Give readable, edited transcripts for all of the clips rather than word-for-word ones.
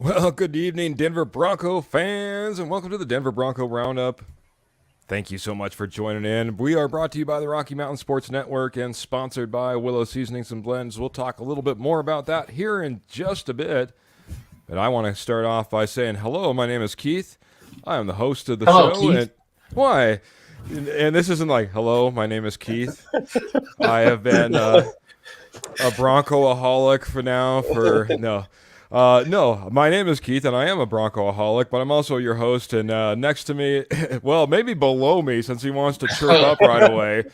Well, good evening, Denver Bronco fans, and welcome to the Denver Bronco Roundup. Thank you so much for joining in. We are brought to you by the Rocky Mountain Sports Network and sponsored by Willow Seasonings and Blends. We'll talk a little bit more about that here in just a bit. But I want to start off by saying hello. My name is Keith. I am the host of the show. Keith. And why? And this isn't like, hello, my name is Keith. I have been a Bronco-aholic no, my name is Keith, and I am a Bronco-aholic, but I'm also your host, and next to me, well, maybe below me, since he wants to chirp up right away,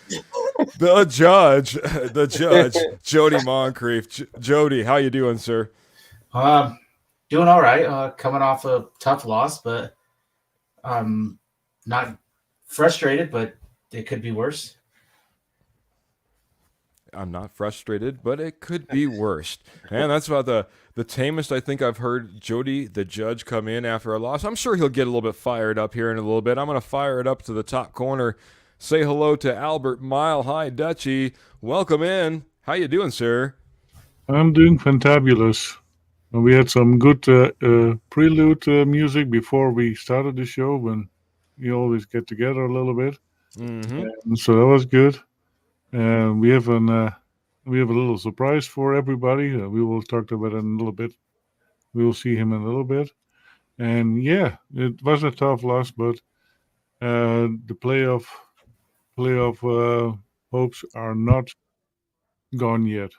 the judge, Jody Moncrief. Jody, how you doing, sir? Doing all right. Coming off a tough loss, but not frustrated, but it could be worse. I'm not frustrated, but it could be worse. And that's about the tamest I think I've heard Jody, the judge, come in after a loss. I'm sure he'll get a little bit fired up here in a little bit. I'm going to fire it up to the top corner. Say hello to Albert Mile High Dutchy. Welcome in. How you doing, sir? I'm doing fantabulous. We had some good prelude music before we started the show when we always get together a little bit. Mm-hmm. And so that was good. We have a little surprise for everybody. We will talk about it in a little bit. We will see him in a little bit. And yeah, it was a tough loss, but the playoff hopes are not gone yet.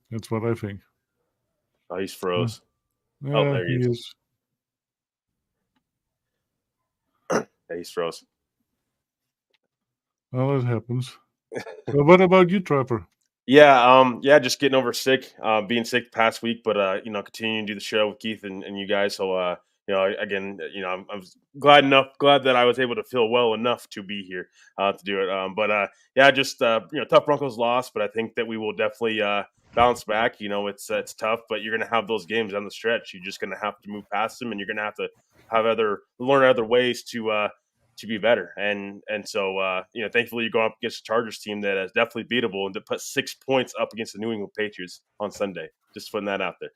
That's what I think. Oh, he's froze. Yeah, Oh, there he is. is. Yeah, he's froze. Well, it happens. So what about you, Trevor? Yeah, just getting over being sick the past week, but continuing to do the show with Keith and you guys. So again, I'm glad that I was able to feel well enough to be here to do it. Tough Broncos loss, but I think that we will definitely bounce back. It's tough, but you're going to have those games on the stretch. You're just going to have to move past them, and you're going to have to learn other ways to be better. And so, thankfully, you're going up against a Chargers team that is definitely beatable and to put 6 points up against the New England Patriots on Sunday. Just putting that out there.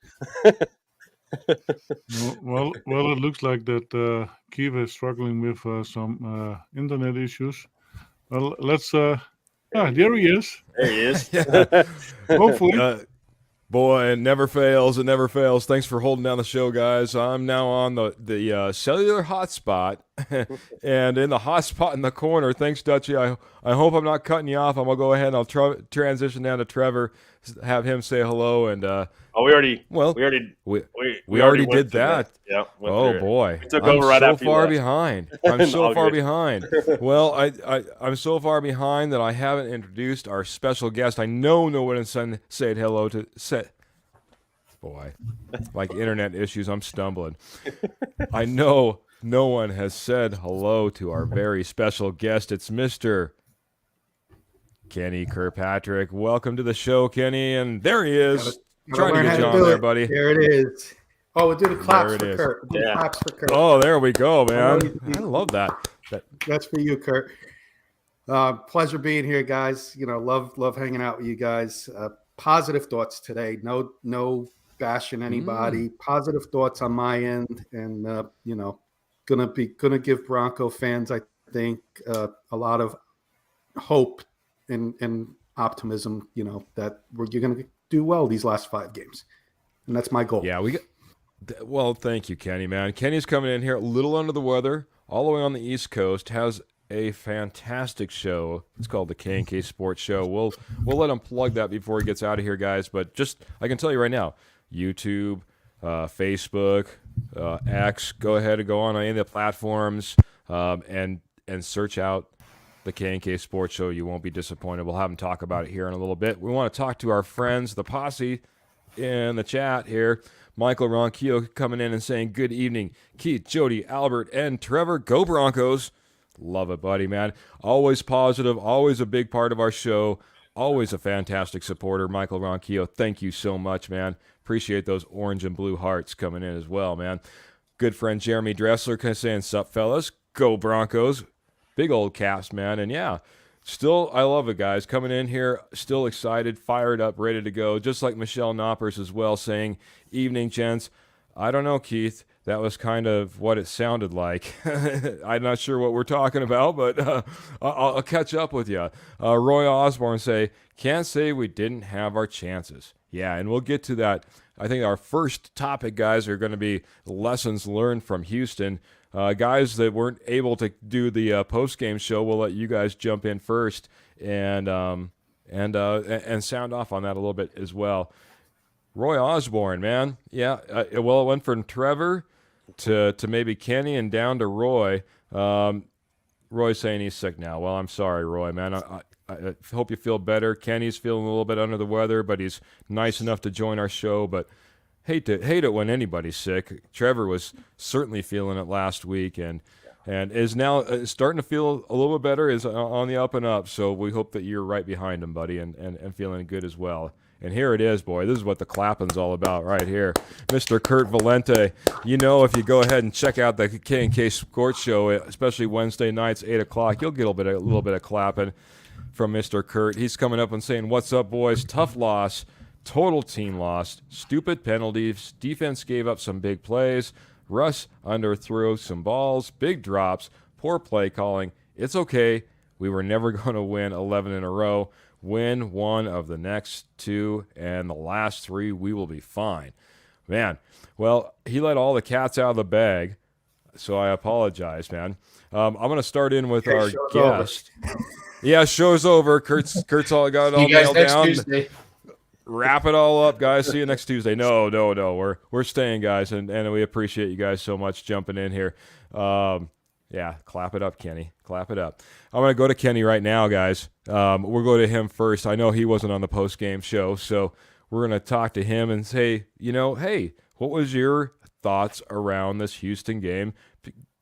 Well, it looks like that Kiva is struggling with some internet issues. Well, let's. There he is. There he is. Hopefully. Boy, it never fails. It never fails. Thanks for holding down the show, guys. I'm now on the cellular hotspot, and in the hotspot in the corner. Thanks, Dutchy. I hope I'm not cutting you off. I'm gonna go ahead and I'll transition down to Trevor, have him say hello. And we already did that. Yeah. Oh boy, we took over right after you left. Behind. I'm so far behind. Well, I'm so far behind that I haven't introduced our special guest. I know no one has said hello to set. Boy, like internet issues, I'm stumbling. I know no one has said hello to our very special guest. It's Mr. Kenny Kirkpatrick. Welcome to the show, Kenny. And there he is. Trying to get you on there, buddy. There it is. Oh, we'll do the claps for Kurt. We'll do the claps for Kurt. Oh, there we go, man. I love that. That's for you, Kurt. Pleasure being here, guys. Love hanging out with you guys. Positive thoughts today. No bashing anybody. Positive thoughts on my end, and gonna give Bronco fans, I think, a lot of hope and optimism. That you're gonna do well these last 5 games, and that's my goal. Yeah, Well, thank you, Kenny, man. Kenny's coming in here a little under the weather, all the way on the East Coast, has a fantastic show. It's called the K&K Sports Show. We'll let him plug that before he gets out of here, guys. But just, I can tell you right now, YouTube, Facebook, X, go ahead and go on any of the platforms and search out the K&K Sports Show. You won't be disappointed. We'll have him talk about it here in a little bit. We want to talk to our friends, the posse, in the chat here. Michael Ronquillo coming in and saying, good evening, Keith, Jody, Albert, and Trevor. Go Broncos. Love it, buddy, man. Always positive, always a big part of our show, always a fantastic supporter. Michael Ronquillo, thank you so much, man. Appreciate those orange and blue hearts coming in as well, man. Good friend Jeremy Dressler kind of saying, sup, fellas. Go Broncos. Big old Caps, man. And yeah, still, I love it, guys. Coming in here, still excited, fired up, ready to go. Just like Michelle Knoppers as well, saying, evening, gents. I don't know, Keith. That was kind of what it sounded like. I'm not sure what we're talking about, but I'll catch up with you. Roy Osborne say, can't say we didn't have our chances. Yeah, and we'll get to that. I think our first topic, guys, are going to be lessons learned from Houston. Guys that weren't able to do the post-game show, we'll let you guys jump in first and sound off on that a little bit as well. Roy Osborne, man. Yeah, well, it went from Trevor to maybe Kenny and down to Roy. Roy's saying he's sick now. Well, I'm sorry, Roy, man. I hope you feel better. Kenny's feeling a little bit under the weather, but he's nice enough to join our show. But hate it when anybody's sick. Trevor was certainly feeling it last week and is now starting to feel a little bit better, is on the up and up. So we hope that you're right behind him, buddy, and feeling good as well. And here it is, boy. This is what the clapping's all about right here. Mr. Kurt Valente, you know, if you go ahead and check out the K&K Sports Show, especially Wednesday nights, 8 o'clock, you'll get a little bit of clapping from Mr. Kurt. He's coming up and saying, what's up, boys? Tough loss. Total team loss. Stupid penalties. Defense gave up some big plays. Russ underthrew some balls. Big drops. Poor play calling. It's okay. We were never going to win 11 in a row. Win one of the next two, and the last three, we will be fine. Man, well, he let all the cats out of the bag, so I apologize, man. I'm going to start in with our guest. Yeah, show's over. Kurt's all got it all nailed down. Tuesday. Wrap it all up, guys. See you next Tuesday. No. We're staying, guys, and we appreciate you guys so much jumping in here. Yeah, clap it up, Kenny. Clap it up. I'm going to go to Kenny right now, guys. We'll go to him first. I know he wasn't on the post-game show, so we're going to talk to him and say, hey, what was your thoughts around this Houston game?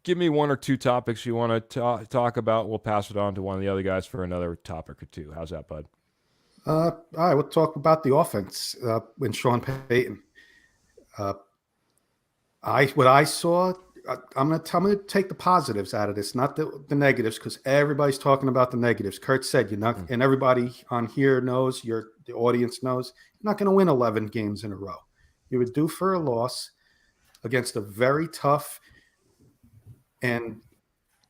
Give me one or two topics you want to talk about. We'll pass it on to one of the other guys for another topic or two. How's that, bud? All right, we'll talk about the offense when Sean Payton. What I saw, I'm gonna take the positives out of this, not the negatives, because everybody's talking about the negatives. Kurt said you're not, and everybody on here knows, the audience knows, you're not going to win 11 games in a row. You were due for a loss against a very tough and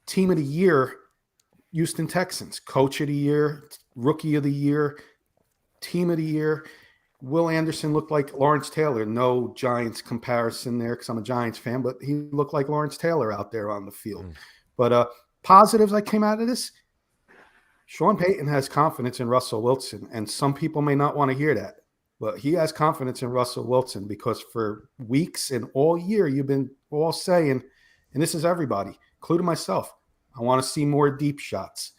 team of the year Houston Texans, coach of the year, rookie of the year, team of the year. Will Anderson looked like Lawrence Taylor. No Giants comparison there because I'm a Giants fan, but he looked like Lawrence Taylor out there on the field. But positives I came out of this, Sean Payton has confidence in Russell Wilson, and some people may not want to hear that, but he has confidence in Russell Wilson because for weeks and all year you've been all saying, and this is everybody, including myself, I want to see more deep shots.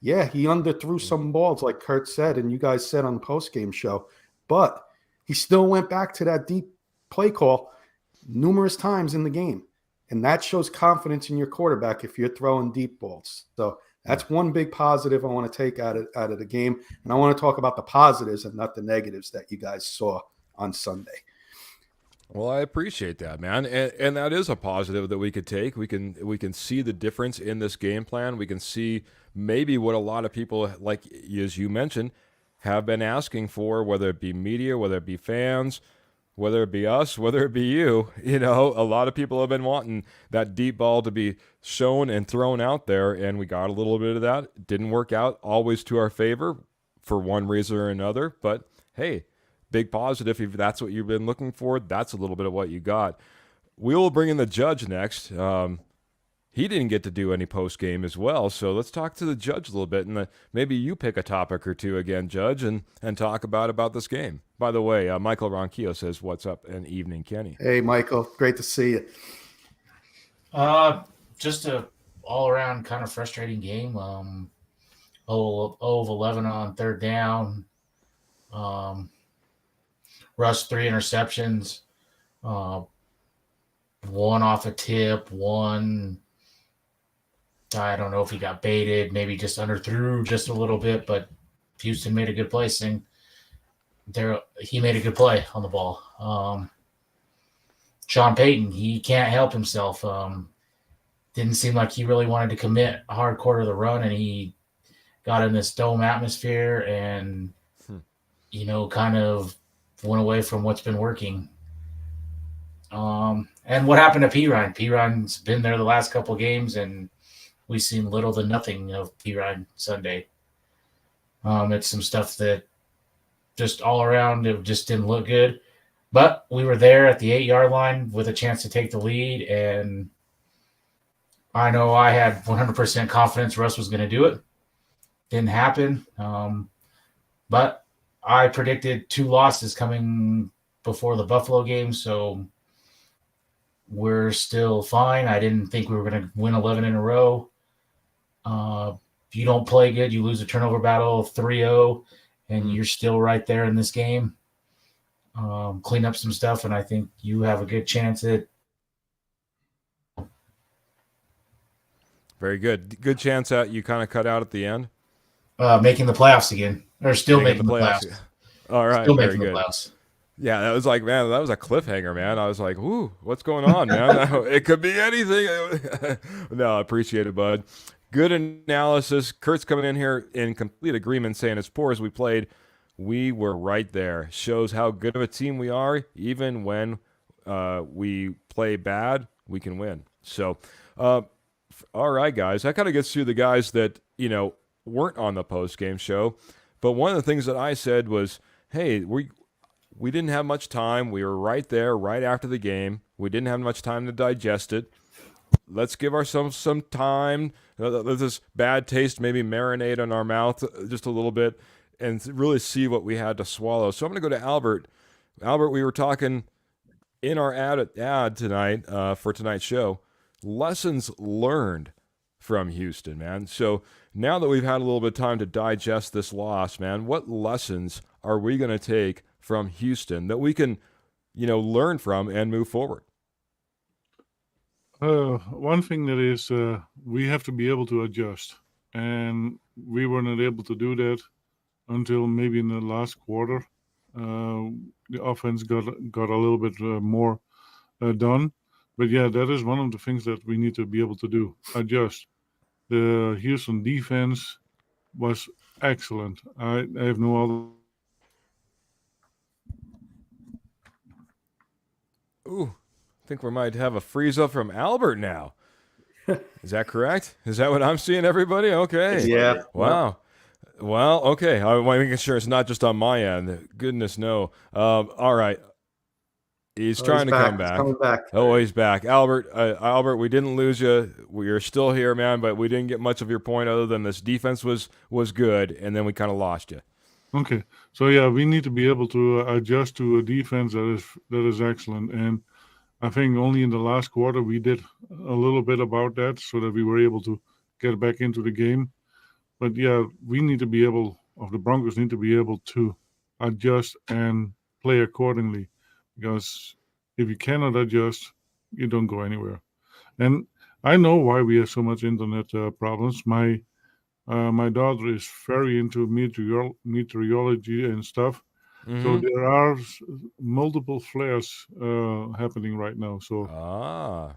Yeah, he underthrew some balls like Kurt said, and you guys said on the postgame show, but he still went back to that deep play call numerous times in the game. And that shows confidence in your quarterback if you're throwing deep balls. So that's one big positive I want to take out of the game. And I want to talk about the positives and not the negatives that you guys saw on Sunday. Well, I appreciate that, man. And that is a positive that we could take. We can see the difference in this game plan. We can see maybe what a lot of people, like as you mentioned, have been asking for, whether it be media, whether it be fans, whether it be us, whether it be you. A lot of people have been wanting that deep ball to be shown and thrown out there, and we got a little bit of that. It didn't work out always to our favor for one reason or another, but hey, big positive. If that's what you've been looking for, that's a little bit of what you got. We will bring in the judge next. He didn't get to do any post game as well, so let's talk to the judge a little bit, and maybe you pick a topic or two again, Judge, and talk about this game. By the way, Michael Ronquillo says, "What's up?" and evening, Kenny. Hey, Michael, great to see you. Just a all around kind of frustrating game. 0 of 11 on third down. Russ 3 interceptions. One off a tip, one. I don't know if he got baited, maybe just underthrew just a little bit, but Houston made a good play. He made a good play on the ball. Sean Payton, he can't help himself. Didn't seem like he really wanted to commit hardcore to the run, and he got in this dome atmosphere and, kind of went away from what's been working. And what happened to Perine? Perine's been there the last couple of games, and we've seen little to nothing of Perine Sunday. It's some stuff that just all around, it just didn't look good. But we were there at the 8-yard line with a chance to take the lead, and I know I had 100% confidence Russ was going to do it. Didn't happen. But I predicted 2 losses coming before the Buffalo game, so we're still fine. I didn't think we were going to win 11 in a row. If you don't play good, you lose a turnover battle 3-0, and you're still right there in this game. Clean up some stuff, and I think you have a good chance at. Very good. Good chance that you kind of cut out at the end. Making the playoffs again, or still making the playoffs. All right, still very making good. the playoffs. Yeah, that was like, man, that was a cliffhanger, man. I was like, "Ooh, what's going on, man? It could be anything." No, I appreciate it, bud. Good analysis. Kurt's coming in here in complete agreement, saying as poor as we played, we were right there. Shows how good of a team we are. Even when we play bad, we can win. So, all right, guys. That kind of gets through the guys that weren't on the post-game show. But one of the things that I said was, hey, we didn't have much time. We were right there, right after the game. We didn't have much time to digest it. Let's give ourselves some time. Let this bad taste maybe marinate in our mouth just a little bit and really see what we had to swallow. So I'm going to go to Albert. Albert, we were talking in our ad tonight for tonight's show, lessons learned from Houston, man. So now that we've had a little bit of time to digest this loss, man, what lessons are we going to take from Houston that we can, learn from and move forward? One thing that is, we have to be able to adjust, and we were not able to do that until maybe in the last quarter. The offense got a little bit more done, but yeah, that is one of the things that we need to be able to do, adjust. The Houston defense was excellent. I have no other. Ooh, I think we might have a freeze up from Albert now. Is that correct? Is that what I'm seeing, everybody? Okay. Yeah. Wow. Well, okay. I'm making sure it's not just on my end. Goodness, no. All right. He's trying to come back. He's coming back. Oh, he's back. Albert, we didn't lose you. You're still here, man, but we didn't get much of your point other than this defense was good, and then we kind of lost you. Okay. So, yeah, we need to be able to adjust to a defense that is excellent. And I think only in the last quarter we did a little bit about that so that we were able to get back into the game. But, yeah, the Broncos need to be able to adjust and play accordingly. Because if you cannot adjust, you don't go anywhere. And I know why we have so much internet problems. My daughter is very into meteorology and stuff. Mm-hmm. So there are multiple flares happening right now. So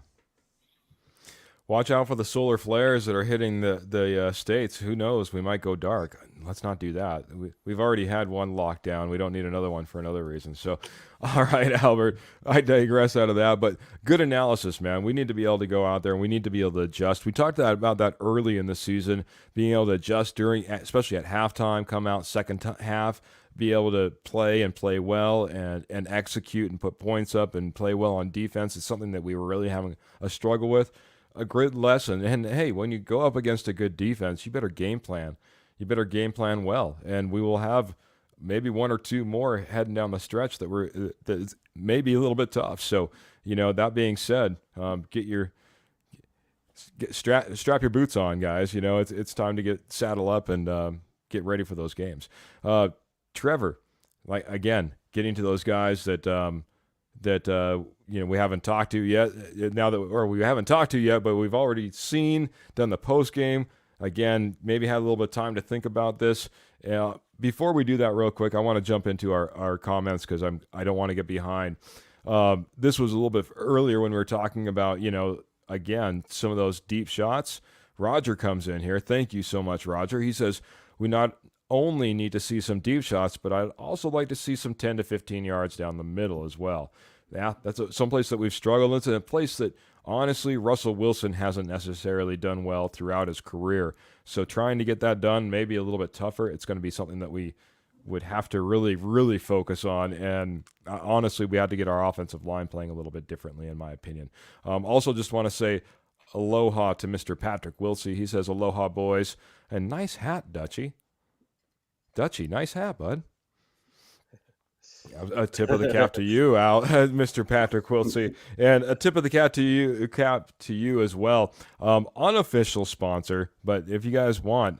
watch out for the solar flares that are hitting the states. Who knows? We might go dark. Let's not do that. We've already had one lockdown. We don't need another one for another reason. So, all right, Albert, I digress out of that. But good analysis, man. We need to be able to go out there and we need to be able to adjust. We talked about that early in the season, being able to adjust especially at halftime, come out second half, be able to play and play well and execute and put points up and play well on defense is something that we were really having a struggle with. A great lesson. And hey, when you go up against a good defense, you better game plan. You better game plan well. And we will have maybe one or two more heading down the stretch that is maybe a little bit tough. So, that being said, strap your boots on, guys. It's time to saddle up and get ready for those games. Trevor, again, getting to those guys that we haven't talked to yet. We haven't talked to yet, but we've already done the post game. Again, maybe had a little bit of time to think about this. Before we do that, real quick, I want to jump into our comments because I don't want to get behind. This was a little bit earlier when we were talking about again some of those deep shots. Roger comes in here. Thank you so much, Roger. He says we not only need to see some deep shots, but I'd also like to see some 10 to 15 yards down the middle as well. Yeah, that's someplace that we've struggled. It's a place that, honestly, Russell Wilson hasn't necessarily done well throughout his career. So trying to get that done may be a little bit tougher. It's going to be something that we would have to really, really focus on. And honestly, we had to get our offensive line playing a little bit differently, in my opinion. Also, just want to say aloha to Mr. Patrick Wilsey. He says, aloha, boys. And nice hat, Dutchie. Dutchie, nice hat, bud. A tip of the cap to you, Al, Mr. Patrick Wilsey, and a tip of the cap to you as well. Unofficial sponsor, but if you guys want,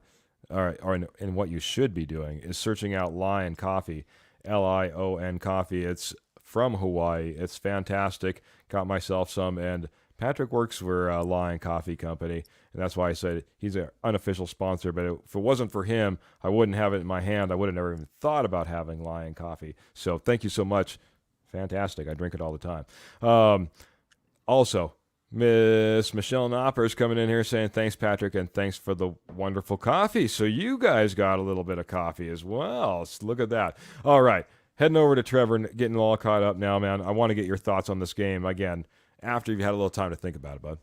and what you should be doing is searching out Lion Coffee, Lion Coffee. It's from Hawaii. It's fantastic. Got myself some, and Patrick works for Lion Coffee Company, and that's why I said he's an unofficial sponsor. But if it wasn't for him, I wouldn't have it in my hand. I would have never even thought about having Lion Coffee. So thank you so much. Fantastic. I drink it all the time. Also, Miss Michelle Knopper is coming in here saying, thanks, Patrick, and thanks for the wonderful coffee. So you guys got a little bit of coffee as well. So look at that. All right. Heading over to Trevor and getting all caught up now, man. I want to get your thoughts on this game again after you've had a little time to think about it, bud.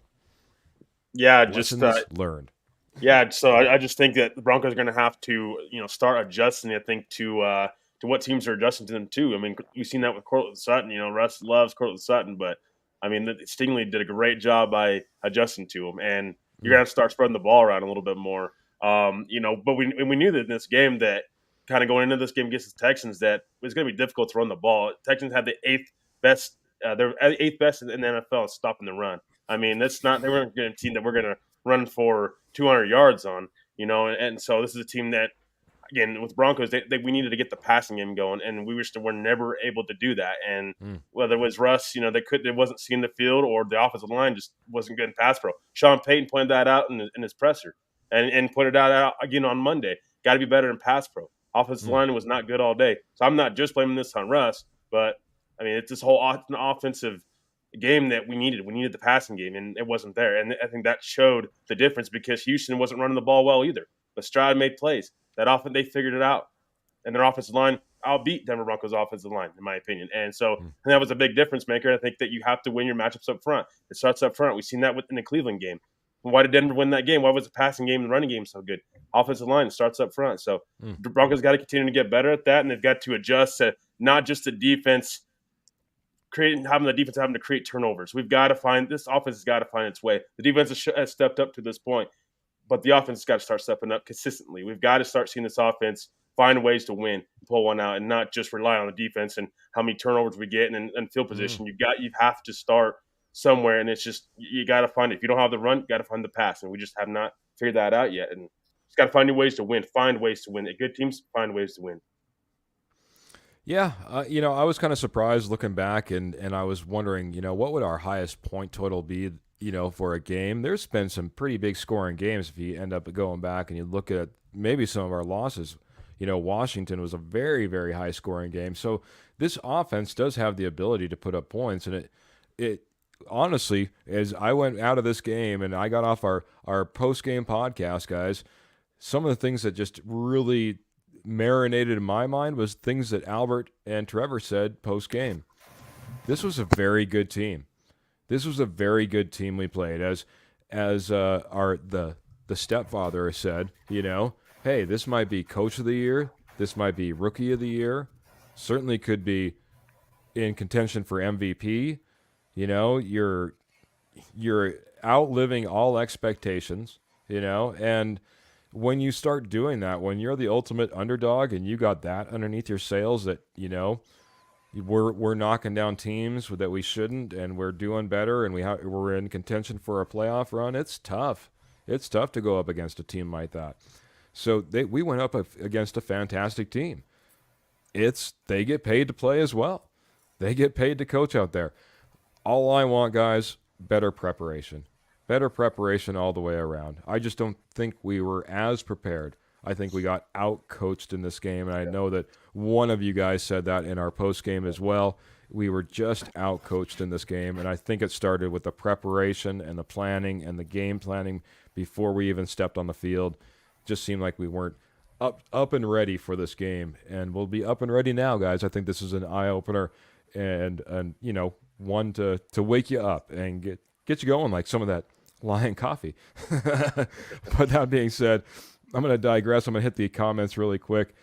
Yeah, Lessons learned. Yeah, so I just think that the Broncos are going to have to, start adjusting. I think to what teams are adjusting to them too. I mean, we've seen that with Courtland Sutton. Russ loves Courtland Sutton, but I mean, Stingley did a great job by adjusting to him, and you're going to have to start spreading the ball around a little bit more. But we knew that in this game that kind of going into this game against the Texans that it was going to be difficult to run the ball. Texans had the eighth best in the NFL at stopping the run. I mean, they weren't a team that we're going to run for 200 yards on, and so this is a team that, again, with Broncos, we needed to get the passing game going, and we were never able to do that. And whether it was Russ, they wasn't seeing the field, or the offensive line just wasn't good in pass pro. Sean Payton pointed that out in his presser, and pointed that out again on Monday. Got to be better in pass pro. Offensive line was not good all day. So I'm not just blaming this on Russ, but I mean, it's this whole offensive game that we needed. We needed the passing game, and it wasn't there. And I think that showed the difference because Houston wasn't running the ball well either. But Stroud made plays. That often they figured it out. And their offensive line outbeat Denver Broncos' offensive line, in my opinion. And so and that was a big difference maker. I think that you have to win your matchups up front. It starts up front. We've seen that in the Cleveland game. Why did Denver win that game? Why was the passing game and the running game so good? Offensive line starts up front. So the Broncos got to continue to get better at that, and they've got to adjust to not just the defense having to create turnovers. We've got to find – this offense has got to find its way. The defense has stepped up to this point, but the offense has got to start stepping up consistently. We've got to start seeing this offense find ways to win, pull one out, and not just rely on the defense and how many turnovers we get and field position. You have to start somewhere, and it's just you got to find it. If you don't have the run, you got to find the pass, and we just have not figured that out yet. And just got to find new ways to win. Find ways to win. Good teams find ways to win. Yeah, I was kind of surprised looking back, and I was wondering, what would our highest point total be, for a game? There's been some pretty big scoring games if you end up going back and you look at maybe some of our losses. Washington was a very, very high scoring game. So this offense does have the ability to put up points, and it honestly, as I went out of this game and I got off our post-game podcast, guys, some of the things that just really marinated in my mind was things that Albert and Trevor said post-game. This was a very good team. This was a very good team we played. As the stepfather said, hey, this might be coach of the year. This might be Rookie of the Year. Certainly could be in contention for MVP. You know, you're outliving all expectations, you know, and when you start doing that, when you're the ultimate underdog and you got that underneath your sails that, you know, we're knocking down teams that we shouldn't, and we're doing better, and we're in contention for a playoff run, it's tough. It's tough to go up against a team like that. So we went up against a fantastic team. They get paid to play as well. They get paid to coach out there. All I want, guys, better preparation. Better preparation all the way around. I just don't think we were as prepared. I think we got out-coached in this game, and I know that one of you guys said that in our post-game as well. We were just out-coached in this game, and I think it started with the preparation and the planning and the game planning before we even stepped on the field. Just seemed like we weren't up and ready for this game, and we'll be up and ready now, guys. I think this is an eye-opener and you know, one to wake you up and get you going like some of that Lion coffee. But that being said, I'm going to digress. I'm going to hit the comments really quick.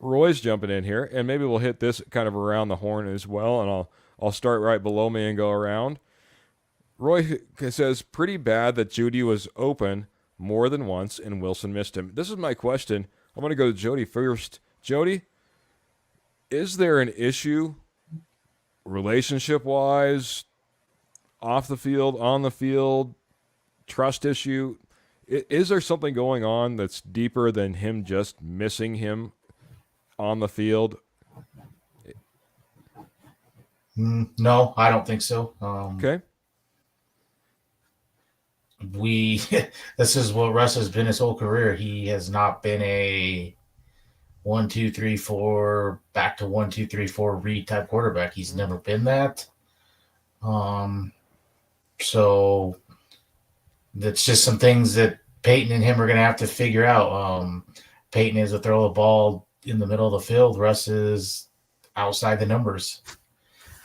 Roy's jumping in here, and maybe we'll hit this kind of around the horn as well, and I'll start right below me and go around. Roy says, pretty bad that Judy was open more than once and Wilson missed him. This is my question. I'm going to go to Jody first. Jody, is there an issue relationship-wise, off the field, on the field, trust issue? Is there something going on that's deeper than him just missing him on the field? No, I don't think so. Okay. This is what Russ has been his whole career. He has not been a 1, 2, 3, 4 back to 1, 2, 3, 4 read type quarterback. He's never been that. So that's just some things that Payton and him are going to have to figure out. Payton is to throw the ball in the middle of the field. Russ is outside the numbers.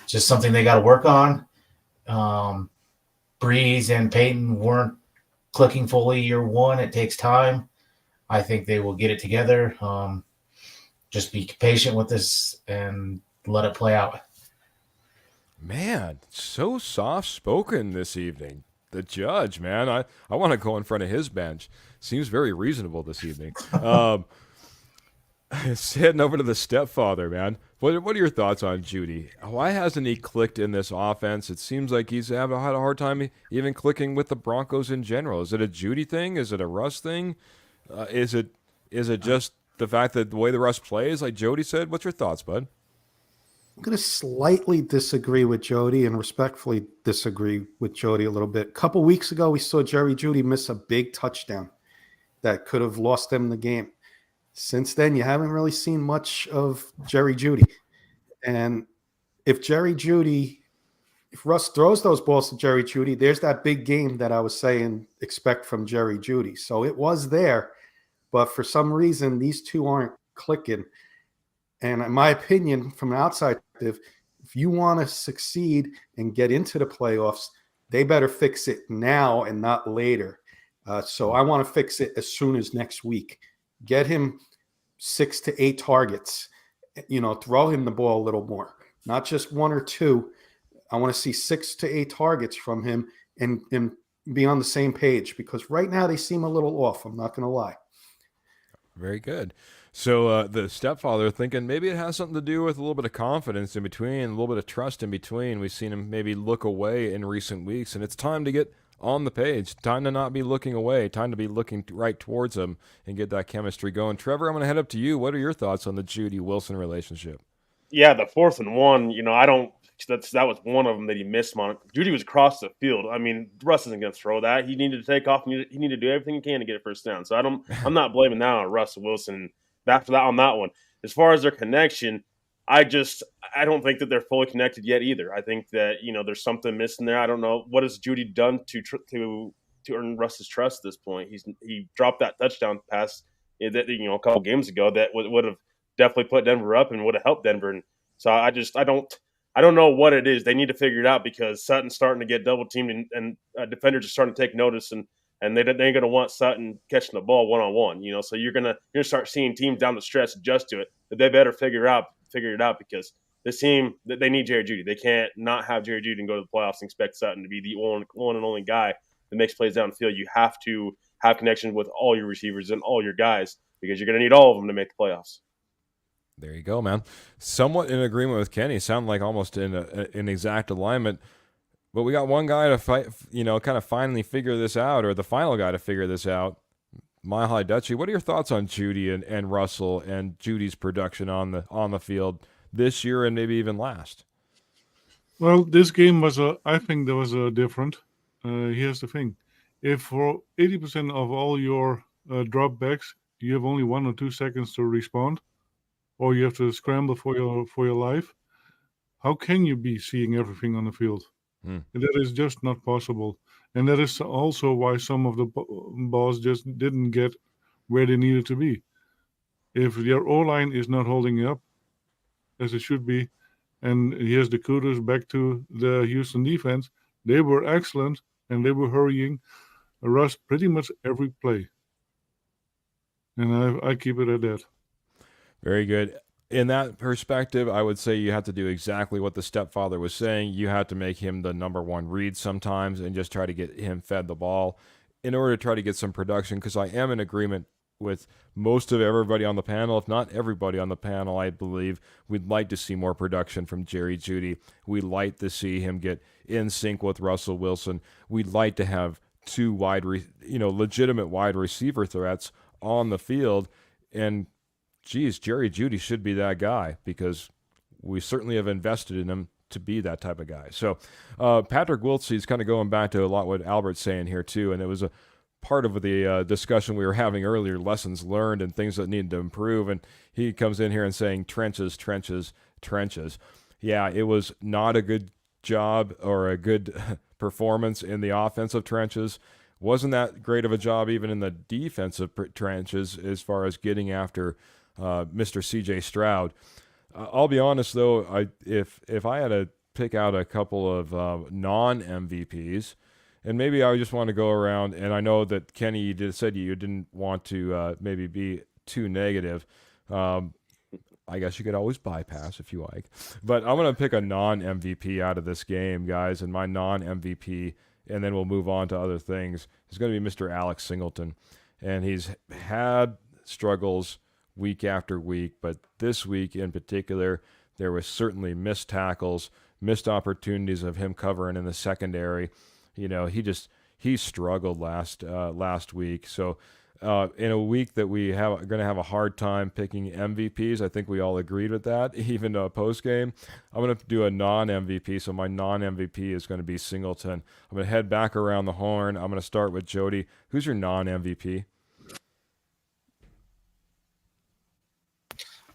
Just something they got to work on. Breeze and Payton weren't clicking fully year one. It takes time. I think they will get it together. Just be patient with this and let it play out. Man, so soft-spoken this evening. The judge, man. I want to go in front of his bench. Seems very reasonable this evening. It's heading over to the stepfather, man. What are your thoughts on Judy? Why hasn't he clicked in this offense? It seems like he's had a hard time even clicking with the Broncos in general. Is it a Judy thing? Is it a Russ thing? Is it just the fact that the way the Russ plays, like Jody said? What's your thoughts, bud? I'm going to slightly disagree with Jody and respectfully disagree with Jody a little bit. A couple weeks ago, we saw Jerry Jeudy miss a big touchdown that could have lost them the game. Since then, you haven't really seen much of Jerry Jeudy. And if Russ throws those balls to Jerry Jeudy, there's that big game that I was saying expect from Jerry Jeudy. So it was there, but for some reason, these two aren't clicking. And in my opinion, from an outside perspective, if you want to succeed and get into the playoffs, they better fix it now and not later. So I want to fix it as soon as next week. Get him 6 to 8 targets. Throw him the ball a little more, not just 1 or 2. I want to see 6 to 8 targets from him and be on the same page, because right now they seem a little off. I'm not going to lie. Very good. So the stepfather thinking maybe it has something to do with a little bit of confidence in between, a little bit of trust in between. We've seen him maybe look away in recent weeks, and it's time to get on the page. Time to not be looking away. Time to be looking right towards him and get that chemistry going. Trevor, I'm going to head up to you. What are your thoughts on the Judy-Wilson relationship? Yeah, the 4th and 1, that was one of them that he missed on. Judy was across the field. I mean, Russ isn't going to throw that. He needed to take off. He needed to do everything he can to get it first down. So I'm not blaming that on Russ Wilson. After that, on that one, as far as their connection, I don't think that they're fully connected yet either. I think that there's something missing there. I don't know what has Judy done to earn Russ's trust at this point. He dropped that touchdown pass a couple games ago that would have definitely put Denver up and would have helped Denver. And so I don't know what it is. They need to figure it out, because Sutton's starting to get double teamed and defenders are starting to take notice. And and they ain't going to want Sutton catching the ball one-on-one, you know. So you're gonna start seeing teams down the stretch adjust to it, but they better figure it out because this team, they need Jerry Jeudy. They can't not have Jerry Jeudy and go to the playoffs and expect Sutton to be the one and only guy that makes plays down the field. You have to have connections with all your receivers and all your guys because you're going to need all of them to make the playoffs. There you go, man. Somewhat in agreement with Kenny. Sound like almost in an exact alignment. But we got one guy to fight, kind of finally figure this out, or the final guy to figure this out. Mile High Dutchie, what are your thoughts on Jeudy and Russell and Judy's production on the field this year and maybe even last? Well, this game I think there was a different. Here's the thing. If for 80% of all your dropbacks, you have only 1 or 2 seconds to respond, or you have to scramble for your life, how can you be seeing everything on the field? That is just not possible. And that is also why some of the balls just didn't get where they needed to be. If your O-line is not holding up as it should be, and here's the kudos back to the Houston defense, they were excellent, and they were hurrying Russ pretty much every play. And I keep it at that. Very good. In that perspective, I would say you have to do exactly what the stepfather was saying. You have to make him the number one read sometimes and just try to get him fed the ball in order to try to get some production, because I am in agreement with most of everybody on the panel, if not everybody on the panel. I believe we'd like to see more production from Jerry Jeudy. We'd like to see him get in sync with Russell Wilson. We'd like to have two legitimate wide receiver threats on the field. And geez, Jerry Jeudy should be that guy because we certainly have invested in him to be that type of guy. So Patrick Wiltsey is kind of going back to a lot what Albert's saying here too, and it was a part of the discussion we were having earlier, lessons learned and things that need to improve, and he comes in here and saying trenches, trenches, trenches. Yeah, it was not a good job or a good performance in the offensive trenches. Wasn't that great of a job even in the defensive trenches as far as getting after Mr. C.J. Stroud. I'll be honest, though, if I had to pick out a couple of non-MVPs, and maybe I just want to go around, and I know that Kenny, you said you didn't want to maybe be too negative. I guess you could always bypass if you like. But I'm going to pick a non-MVP out of this game, guys, and my non-MVP, and then we'll move on to other things, is going to be Mr. Alex Singleton. And he's had struggles week after week, but this week in particular, there was certainly missed tackles, missed opportunities of him covering in the secondary. He struggled last week. So in a week that we are going to have a hard time picking MVPs, I think we all agreed with that, even post game. I'm going to do a non-MVP, so my non-MVP is going to be Singleton. I'm going to head back around the horn. I'm going to start with Jody. Who's your non-MVP?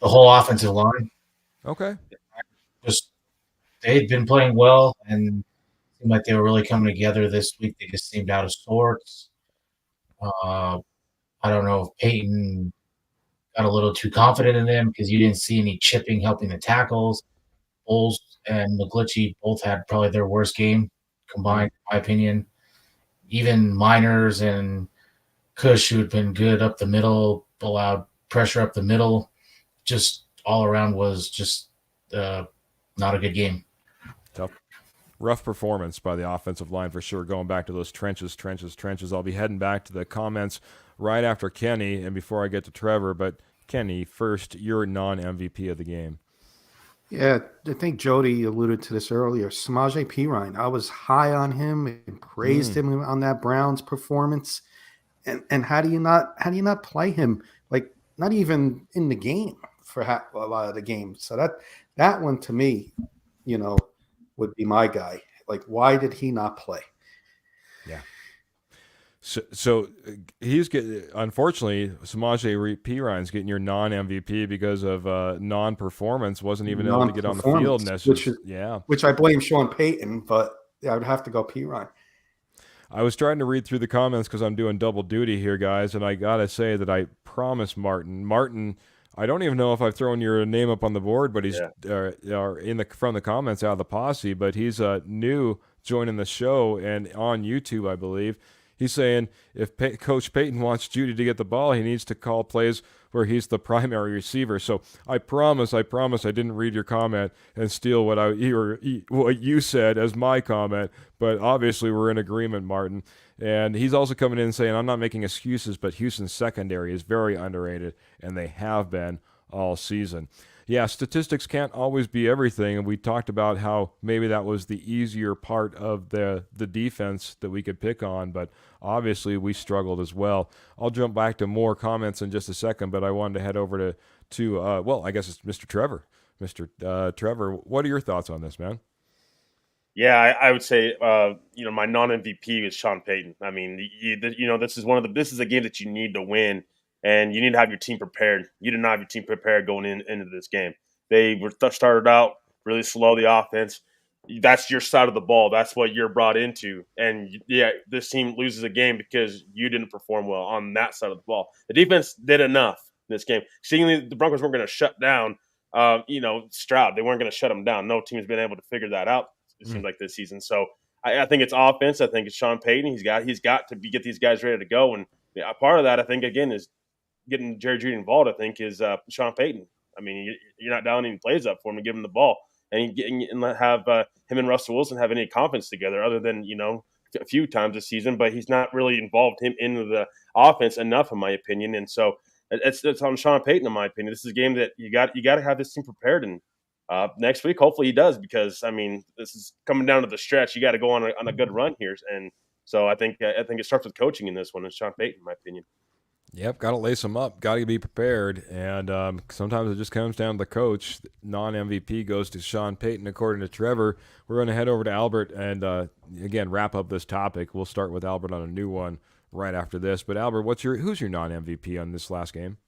The whole offensive line. Okay. They'd been playing well, and it seemed like they were really coming together this week. They just seemed out of sorts. I don't know if Payton got a little too confident in them because you didn't see any chipping helping the tackles. Bowles and McGlinchey both had probably their worst game combined, in my opinion. Even Miners and Cush, who had been good up the middle, allowed pressure up the middle. Just all around was just not a good game. Tough. Rough performance by the offensive line for sure, going back to those trenches. I'll be heading back to the comments right after Kenny and before I get to Trevor. But Kenny, first, your non-MVP of the game. Yeah, I think Jody alluded to this earlier. Samaje Perine. I was high on him and praised him on that Browns performance. And how do you not play him? Like, not even in the game for a lot of the games. So that one to me, would be my guy. Like, why did he not play? Yeah. So he's unfortunately, Samaje Perine's getting your non-MVP because of non-performance. Wasn't even able to get on the field necessarily. Which I blame Sean Payton, but I would have to go Perine. I was trying to read through the comments because I'm doing double duty here, guys, and I gotta say that I promised Martin. I don't even know if I've thrown your name up on the board, but he's from the comments out of the posse. But he's new joining the show and on YouTube, I believe. He's saying if Coach Payton wants Judy to get the ball, he needs to call plays where he's the primary receiver. So I promise I didn't read your comment and steal what you said as my comment, but obviously we're in agreement, Martin. And he's also coming in and saying, I'm not making excuses, but Houston's secondary is very underrated, and they have been all season. Yeah, statistics can't always be everything, and we talked about how maybe that was the easier part of the defense that we could pick on, but obviously we struggled as well. I'll jump back to more comments in just a second, but I wanted to head over to I guess it's Mr. Trevor. Mr. Trevor, what are your thoughts on this, man? Yeah, I would say, my non-MVP is Sean Payton. I mean, this is a game that you need to win, and you need to have your team prepared. You did not have your team prepared going into this game. They were started out really slow, the offense. That's your side of the ball. That's what you're brought into. And, yeah, this team loses a game because you didn't perform well on that side of the ball. The defense did enough in this game. Seemingly, the Broncos weren't going to shut down, Stroud. They weren't going to shut him down. No team's been able to figure that out, it seems like, this season. So I think it's offense. I think it's Sean Payton. He's got to get these guys ready to go. And part of that, I think, again, is getting Jerry Jeudy involved, I think, is Sean Payton. I mean, you're not dialing any plays up for him and give him the ball. And have him and Russell Wilson have any confidence together other than, a few times this season. But he's not really involved him into the offense enough, in my opinion. And so it's on Sean Payton, in my opinion. This is a game that you got to have this team prepared. And next week, hopefully he does, because, I mean, this is coming down to the stretch. You got to go on a good run here. And so I think it starts with coaching in this one. It's Sean Payton, in my opinion. Yep, got to lace them up. Got to be prepared. And sometimes it just comes down to the coach. Non-MVP goes to Sean Payton, according to Trevor. We're going to head over to Albert and, again, wrap up this topic. We'll start with Albert on a new one right after this. But, Albert, who's your non-MVP on this last game?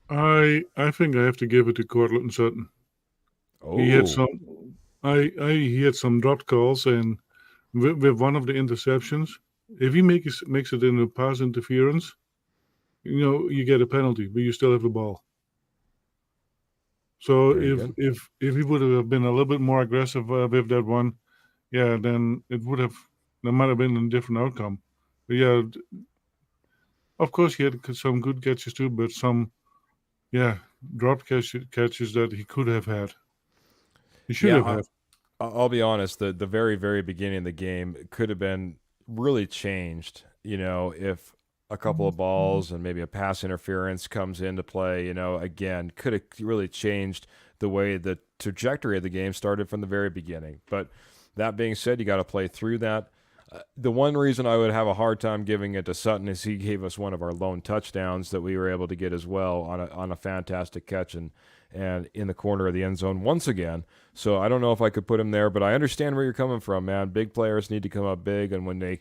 I think I have to give it to Cortland Sutton. Oh. He had some dropped calls, and with one of the interceptions, if he makes it into pass interference, you get a penalty, but you still have the ball. So if he would have been a little bit more aggressive with that one, then there might have been a different outcome. But yeah, of course he had some good catches too, but some dropped catches that he could have had. He should have had. I'll be honest, the very, very beginning of the game could have been really changed, if a couple of balls and maybe a pass interference comes into play, again, could have really changed the way the trajectory of the game started from the very beginning. But that being said, you got to play through that. The one reason I would have a hard time giving it to Sutton is he gave us one of our lone touchdowns that we were able to get as well on a fantastic catch and in the corner of the end zone once again. So I don't know if I could put him there, but I understand where you're coming from, man. Big players need to come up big, and when they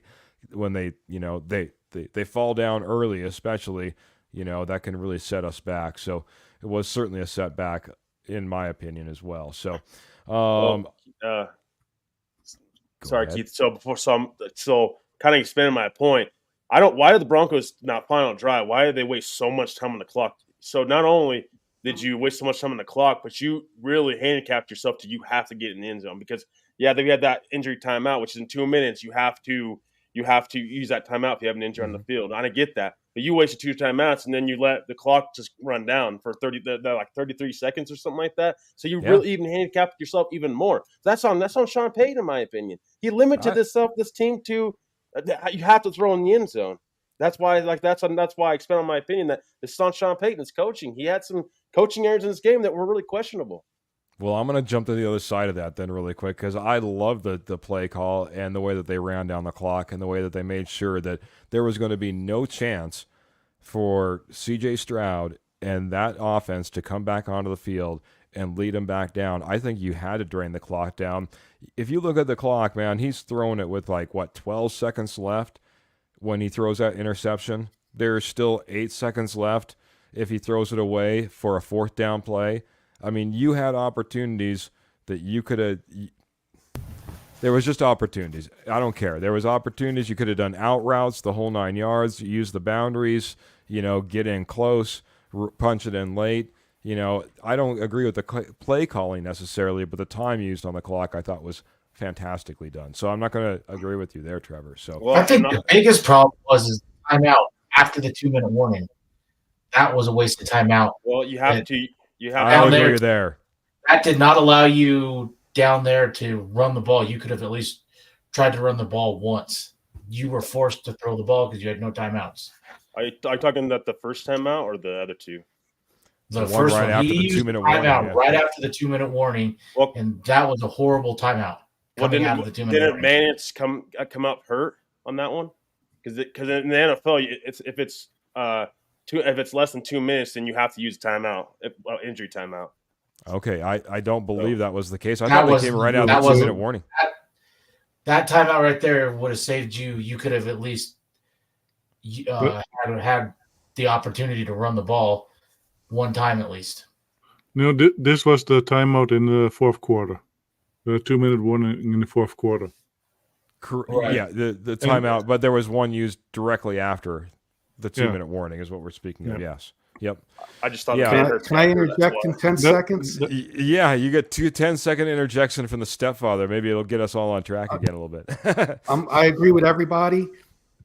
fall down early, especially, that can really set us back. So it was certainly a setback, in my opinion, as well. So, sorry, ahead, Keith. So kind of expanding my point, why did the Broncos not final drive? Why did they waste so much time on the clock? So not only did you waste so much time on the clock, but you really handicapped yourself to you have to get in the end zone because, they had that injury timeout, which is in 2 minutes. You have to use that timeout if you have an injury on the field. I get that. But you wasted 2 timeouts, and then you let the clock just run down for 33 seconds or something like that. So you really even handicapped yourself even more. That's on Sean Payton, in my opinion. He limited this team to you have to throw in the end zone. That's why that's why I expand on my opinion that this is on Sean Payton's coaching. He had some coaching errors in this game that were really questionable. Well, I'm going to jump to the other side of that then really quick because I love the play call and the way that they ran down the clock and the way that they made sure that there was going to be no chance for C.J. Stroud and that offense to come back onto the field and lead them back down. I think you had to drain the clock down. If you look at the clock, man, he's throwing it with 12 seconds left when he throws that interception. There's still 8 seconds left if he throws it away for a 4th down play. I mean, you had opportunities that you could have – there was just opportunities. I don't care. There was opportunities. You could have done out routes the whole 9 yards, use the boundaries, get in close, punch it in late. I don't agree with the play calling necessarily, but the time used on the clock I thought was fantastically done. So I'm not going to agree with you there, Trevor. So Well, I think the biggest problem was timeout after the 2-minute warning. That was a wasted timeout. Well, you have to. I'll down agree there. That did not allow you down there to run the ball. You could have at least tried to run the ball once. You were forced to throw the ball because you had no timeouts. Are you talking about the first timeout or the other two? The first right one, after he the used 2-minute warning, timeout right after the 2-minute warning, Well, and that was a horrible timeout coming out of the 2-minute didn't warning. Mannix come up hurt on that one? Because in the NFL, if it's less than 2 minutes, then you have to use timeout, injury timeout. Okay, I don't believe that was the case. I That thought they came right out of the 2-minute warning. That timeout right there would have saved you. You could have at least had the opportunity to run the ball one time at least. No, this was the timeout in the fourth quarter. The 2-minute warning in the fourth quarter. Right. Yeah, the timeout, but there was one used directly after the 2-minute warning is what we're speaking of. Yes. Yep. I just thought. Yeah. Can I interject in 10 seconds? Yeah, you get 2 10-second interjection from the stepfather. Maybe it'll get us all on track again a little bit. I agree with everybody.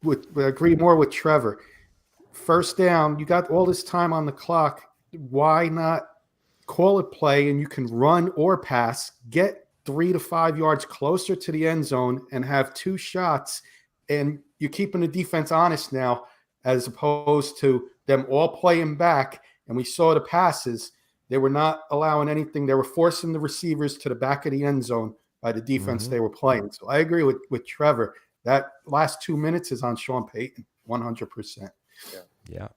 I agree more with Trevor. First down, you got all this time on the clock. Why not call it play and you can run or pass, get 3 to 5 yards closer to the end zone and have 2 shots, and you're keeping the defense honest now as opposed to them all playing back. And we saw the passes. They were not allowing anything. They were forcing the receivers to the back of the end zone by the defense they were playing. So I agree with Trevor. That last 2 minutes is on Sean Payton, 100%. Yeah.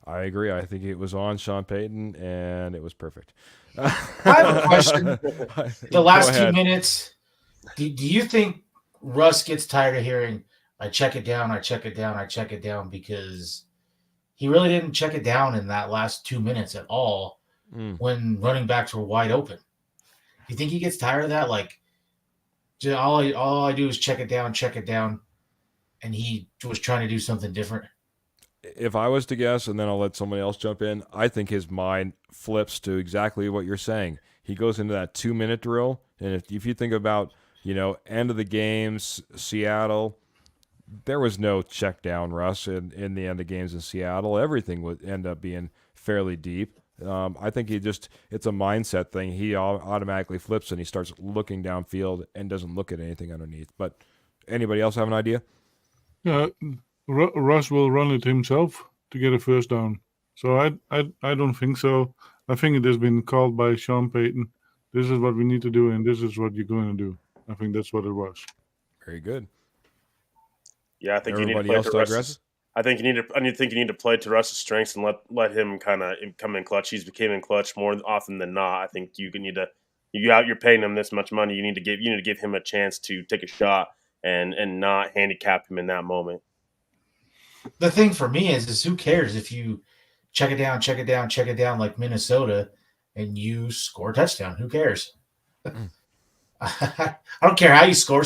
I agree. I think it was on Sean Payton, and it was perfect. I have a question. The last 2 minutes, do you think Russ gets tired of hearing, I check it down, I check it down, I check it down, because he really didn't check it down in that last 2 minutes at all when running backs were wide open? Do you think he gets tired of that? Like, all I do is check it down, and he was trying to do something different? If I was to guess, and then I'll let somebody else jump in, I think his mind flips to exactly what you're saying. He goes into that 2-minute drill, and if you think about, end of the games, Seattle, there was no check down, Russ, in the end of games in Seattle. Everything would end up being fairly deep. I think it's a mindset thing. He automatically flips and he starts looking downfield and doesn't look at anything underneath. But anybody else have an idea? Yeah, Russ will run it himself to get a first down. So I don't think so. I think it has been called by Sean Payton. This is what we need to do, and this is what you're going to do. I think that's what it was. Very good. Yeah, I think Everybody you need else to play to to Russ's. aggressive? I think you need to play to Russ's strengths and let him kind of come in clutch. He's became in clutch more often than not. I think you're paying him this much money. You need to give him a chance to take a shot and not handicap him in that moment. The thing for me is who cares if you check it down like Minnesota and you score a touchdown? Who cares? I don't care how you score.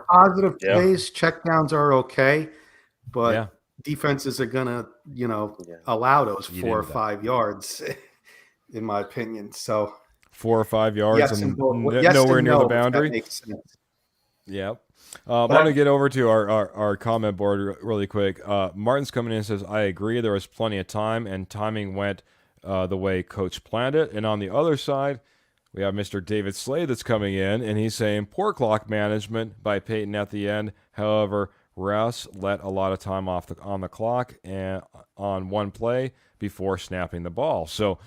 Positive plays, checkdowns are okay, but defenses are gonna, allow those 4 or 5 yards, in my opinion. So 4 or 5 yards and nowhere near the boundary. That makes sense. Yeah. I'm going to get over to our comment board really quick. Martin's coming in and says, I agree. There was plenty of time, and timing went the way Coach planned it. And on the other side, we have Mr. David Slade that's coming in, and he's saying poor clock management by Payton at the end. However, Russ let a lot of time on the clock and on one play before snapping the ball. So,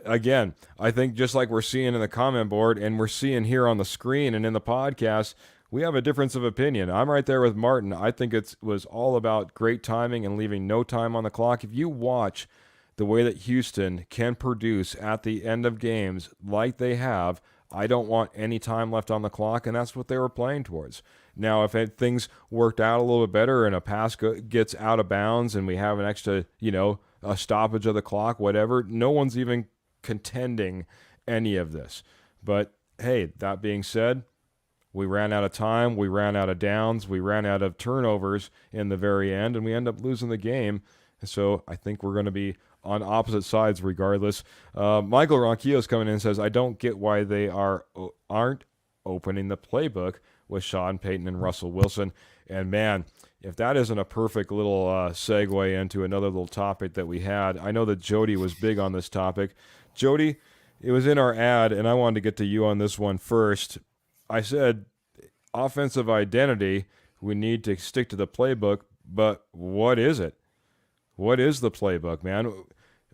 again, I think just like we're seeing in the comment board and we're seeing here on the screen and in the podcast, we have a difference of opinion. I'm right there with Martin. I think it was all about great timing and leaving no time on the clock. If you watch the way that Houston can produce at the end of games like they have, I don't want any time left on the clock, and that's what they were playing towards. Now, if things worked out a little bit better and a pass gets out of bounds and we have an extra, a stoppage of the clock, whatever, no one's even contending any of this. But, hey, that being said, we ran out of time, we ran out of downs, we ran out of turnovers in the very end, and we end up losing the game. So I think we're going to be on opposite sides regardless. Michael Ronquillo's coming in and says, I don't get why they aren't opening the playbook with Sean Payton and Russell Wilson. And man, if that isn't a perfect little segue into another little topic that we had, I know that Jody was big on this topic. Jody, it was in our ad, and I wanted to get to you on this one first. I said, offensive identity, we need to stick to the playbook, but what is it? What is the playbook, man?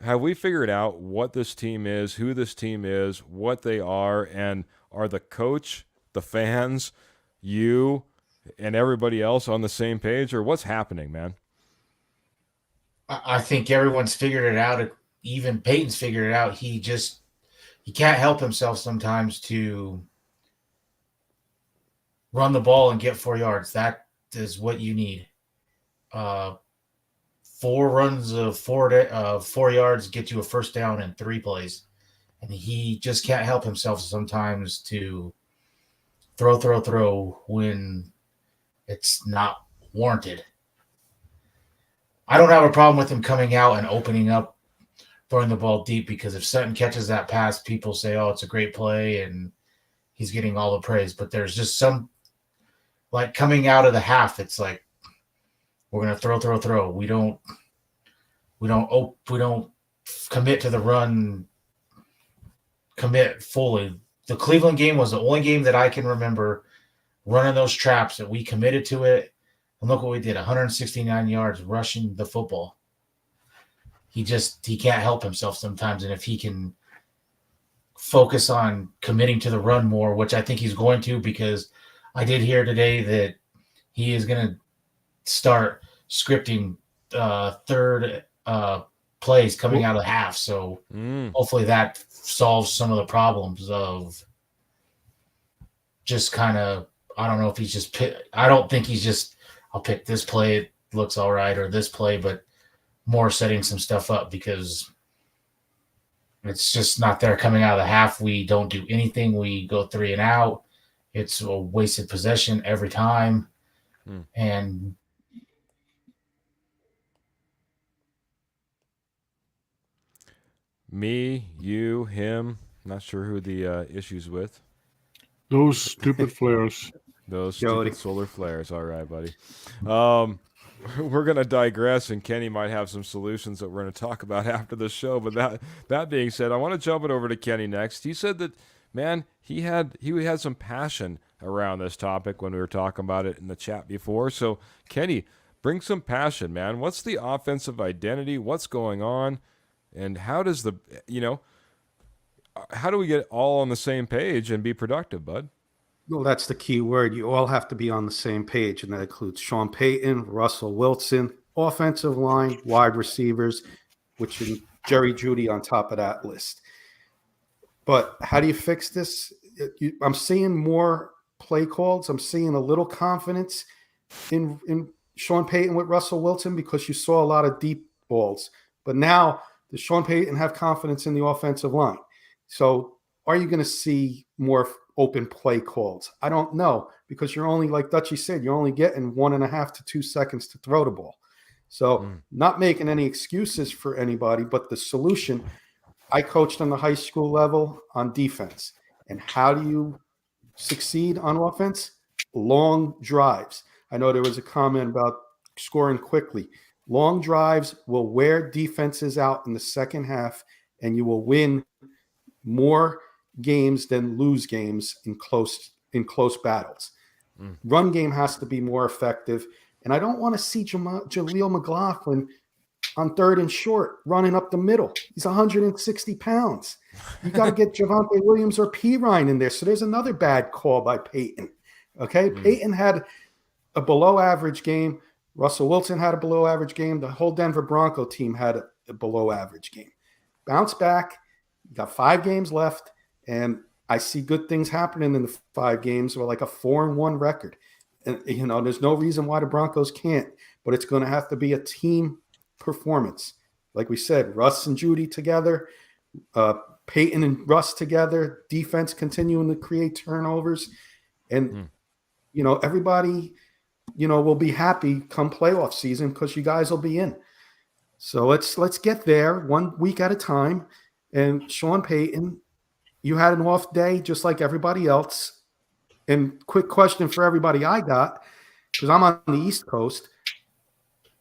Have we figured out what this team is, who this team is, what they are, and are the coach, the fans, you, and everybody else on the same page, or what's happening, man? I think everyone's figured it out. Even Peyton's figured it out. He can't help himself sometimes to run the ball and get 4 yards. That is what you need. 4 runs of 4 yards get you a first down in 3 plays. And he just can't help himself sometimes to throw when it's not warranted. I don't have a problem with him coming out and opening up, throwing the ball deep, because if Sutton catches that pass, people say, oh, it's a great play, and he's getting all the praise. But there's just some, like, coming out of the half, it's like, we're going to throw. We don't commit to the run, commit fully. The Cleveland game was the only game that I can remember running those traps that we committed to it. And look what we did, 169 yards rushing the football. He can't help himself sometimes. And if he can focus on committing to the run more, which I think he's going to, because I did hear today that he is going to start scripting third plays coming out of the half. So hopefully that solves some of the problems of just kind of, I don't know if he's just I don't think he's just, I'll pick this play, it looks all right, or this play, but more setting some stuff up, because it's just not there coming out of the half. We don't do anything. We go 3 and out. It's a wasted possession every time. And me, you, him, not sure who the issue's with. Those stupid flares. Those Jody. stupid solar flares. All right, buddy. We're going to digress, and Kenny might have some solutions that we're going to talk about after the show. But that being said, I want to jump it over to Kenny next. He said that, man, he had some passion around this topic when we were talking about it in the chat before. So, Kenny, bring some passion, man. What's the offensive identity? What's going on? And how does how do we get all on the same page and be productive, bud? Well, that's the key word. You all have to be on the same page, and that includes Sean Payton, Russell Wilson, offensive line, wide receivers, which is Jerry Jeudy on top of that list. But how do you fix this? I'm seeing more play calls. I'm seeing a little confidence in Sean Payton with Russell Wilson, because you saw a lot of deep balls. But now, does Sean Payton have confidence in the offensive line? So are you going to see more open play calls? I don't know, because you're only, like Dutchie said, you're only getting 1.5 to 2 seconds to throw the ball. So not making any excuses for anybody, but the solution. I coached on the high school level on defense. And how do you succeed on offense? Long drives. I know there was a comment about scoring quickly. Long drives will wear defenses out in the second half, and you will win more games than lose games in close battles. Run game has to be more effective. And I don't want to see Jaleel McLaughlin on 3rd and short running up the middle. He's 160 pounds. You got to get Javonte Williams or Pirine in there. So there's another bad call by Peyton. Okay. Peyton had a below average game. Russell Wilson had a below average game. The whole Denver Bronco team had a below average game. Bounce back. You got 5 games left. And I see good things happening in the 5 games with like a 4-1 record. And, there's no reason why the Broncos can't, but it's going to have to be a team performance. Like we said, Russ and Jeudy together, Peyton and Russ together, defense continuing to create turnovers. And, everybody, will be happy come playoff season, because you guys will be in. So let's get there 1 week at a time. And Sean Payton, you had an off day just like everybody else. And quick question for everybody I got, because I'm on the East Coast.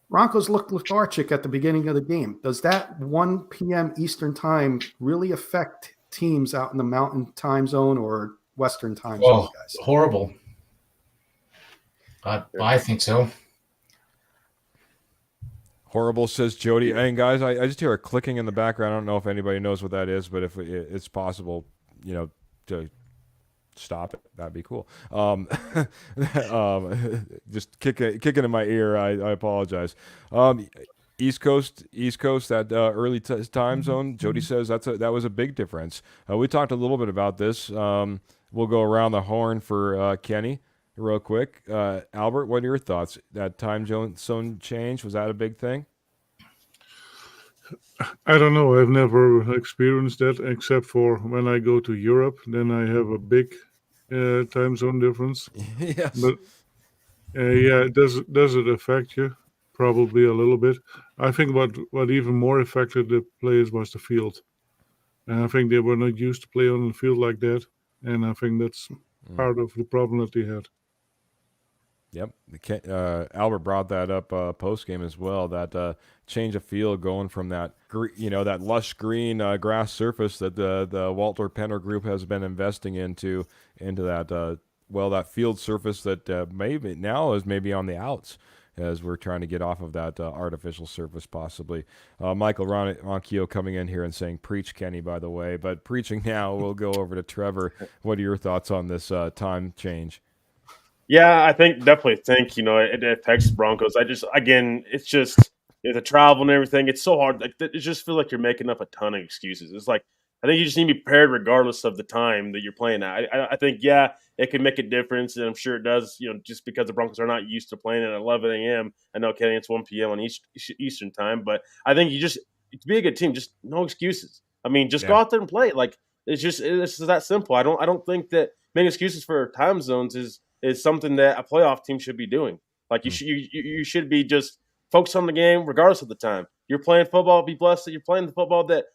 Broncos looked lethargic at the beginning of the game. Does that 1 p.m. Eastern time really affect teams out in the Mountain time zone or Western time zone, guys? Horrible. I think so. Horrible, says Jody. And guys, I just hear a clicking in the background. I don't know if anybody knows what that is, but if it's possible, to stop it, that'd be cool. Just kicking in my ear. I apologize. East Coast, that early time zone. Jody says that was a big difference. We talked a little bit about this. We'll go around the horn for Kenny real quick. Albert, what are your thoughts? That time zone change, was that a big thing? I don't know. I've never experienced that except for when I go to Europe. Then I have a big time zone difference. Yes. But does it affect you? Probably a little bit. I think what even more affected the players was the field. And I think they were not used to play on the field like that. And I think that's part of the problem that they had. Yep. Albert brought that up post game as well. That change of field, going from that that lush green grass surface that the Walter Penner Group has been investing into that that field surface that maybe now is maybe on the outs, as we're trying to get off of that artificial surface possibly. Michael Ronchio coming in here and saying, preach, Kenny, by the way. But preaching now, we'll go over to Trevor. What are your thoughts on this time change? Yeah, I definitely think, it affects the Broncos. It's just the travel and everything. It's so hard. Like, it just feels like you're making up a ton of excuses. It's like, I think you just need to be prepared regardless of the time that you're playing at. I think, it can make a difference, and I'm sure it does, just because the Broncos are not used to playing at 11 a.m. I know, Kenny, it's 1 p.m. on Eastern time, but I think to be a good team, just no excuses. I mean, just go out there and play. Like, it's just that simple. I don't think that making excuses for time zones is something that a playoff team should be doing. Like, you should be just focused on the game regardless of the time. You're playing football, be blessed that you're playing the football that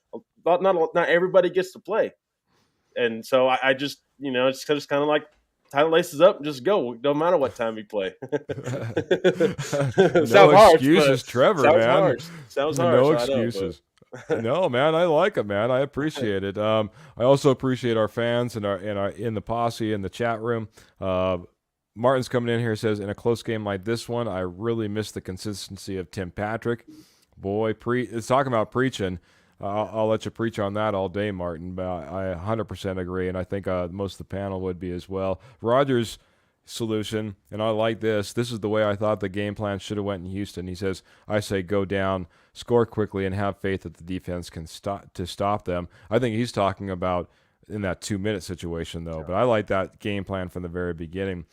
not everybody gets to play. And so I just, it's just kind of like tie the laces up and just go. No matter what time you play. No excuses, Trevor, man. Sounds harsh. No excuses. No, man, I like it, man. I appreciate it. I also appreciate our fans and our in the posse in the chat room. Martin's coming in here, says, in a close game like this one, I really miss the consistency of Tim Patrick. Boy, it's talking about preaching. I'll let you preach on that all day, Martin, but I 100% agree, and I think most of the panel would be as well. Roger's solution, and I like this. This is the way I thought the game plan should have went in Houston. He says, I say go down, score quickly, and have faith that the defense can stop them. I think he's talking about in that 2-minute situation, though. But I like that game plan from the very beginning.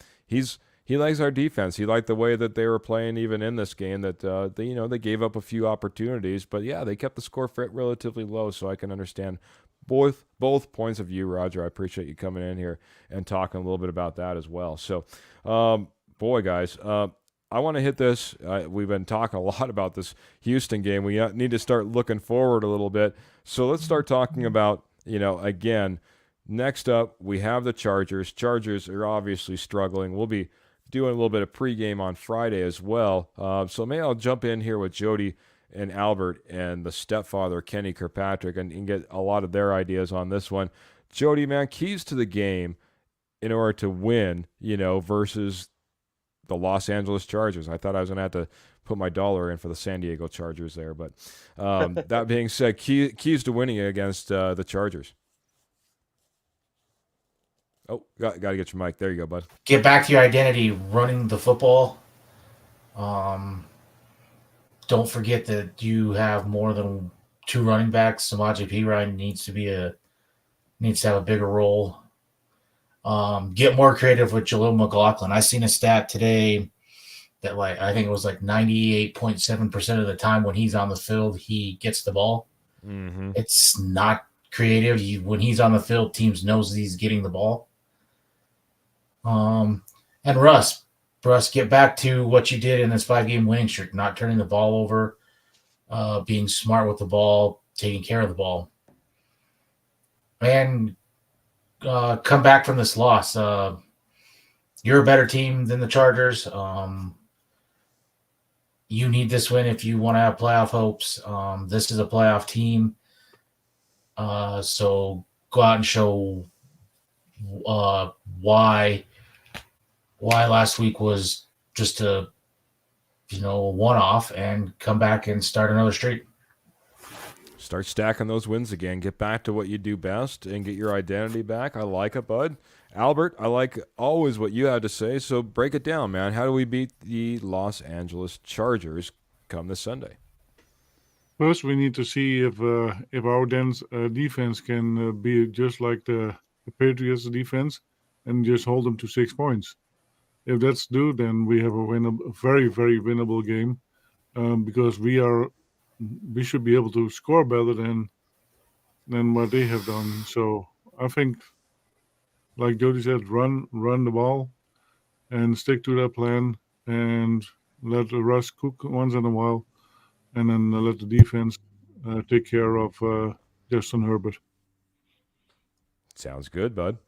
He likes our defense. He liked the way that they were playing even in this game, that they gave up a few opportunities. But, yeah, they kept the score relatively low, so I can understand both points of view, Roger. I appreciate you coming in here and talking a little bit about that as well. So, boy, guys, I want to hit this. We've been talking a lot about this Houston game. We need to start looking forward a little bit. So let's start talking about, again, next up, we have the Chargers. Chargers are obviously struggling. We'll be doing a little bit of pregame on Friday as well. So maybe I'll jump in here with Jody and Albert and the stepfather, Kenny Kirkpatrick, and get a lot of their ideas on this one. Jody, man, keys to the game in order to win, versus the Los Angeles Chargers. I thought I was going to have to put my dollar in for the San Diego Chargers there. But that being said, keys to winning against the Chargers. Oh, got to get your mic. There you go, bud. Get back to your identity, running the football. Don't forget that you have more than 2 running backs. Samaje Perine needs to have a bigger role. Get more creative with Jaleel McLaughlin. I seen a stat today that I think it was 98.7% of the time when he's on the field, he gets the ball. Mm-hmm. It's not creative. When he's on the field, teams knows he's getting the ball. And Russ, get back to what you did in this 5-game winning streak, not turning the ball over, being smart with the ball, taking care of the ball. And come back from this loss. you're a better team than the Chargers. You need this win if you want to have playoff hopes. This is a playoff team. So go out and show why last week was just a one-off, and come back and start another streak. Start stacking those wins again. Get back to what you do best and get your identity back. I like it, bud. Albert, I like always what you have to say, so break it down, man. How do we beat the Los Angeles Chargers come this Sunday? First, we need to see if our defense can be just like the Patriots defense and just hold them to 6 points. If that's due, then we have a very, very winnable game, because we should be able to score better than what they have done. So I think, like Jody said, run the ball and stick to that plan, and let Russ cook once in a while, and then let the defense take care of Justin Herbert. Sounds good, bud.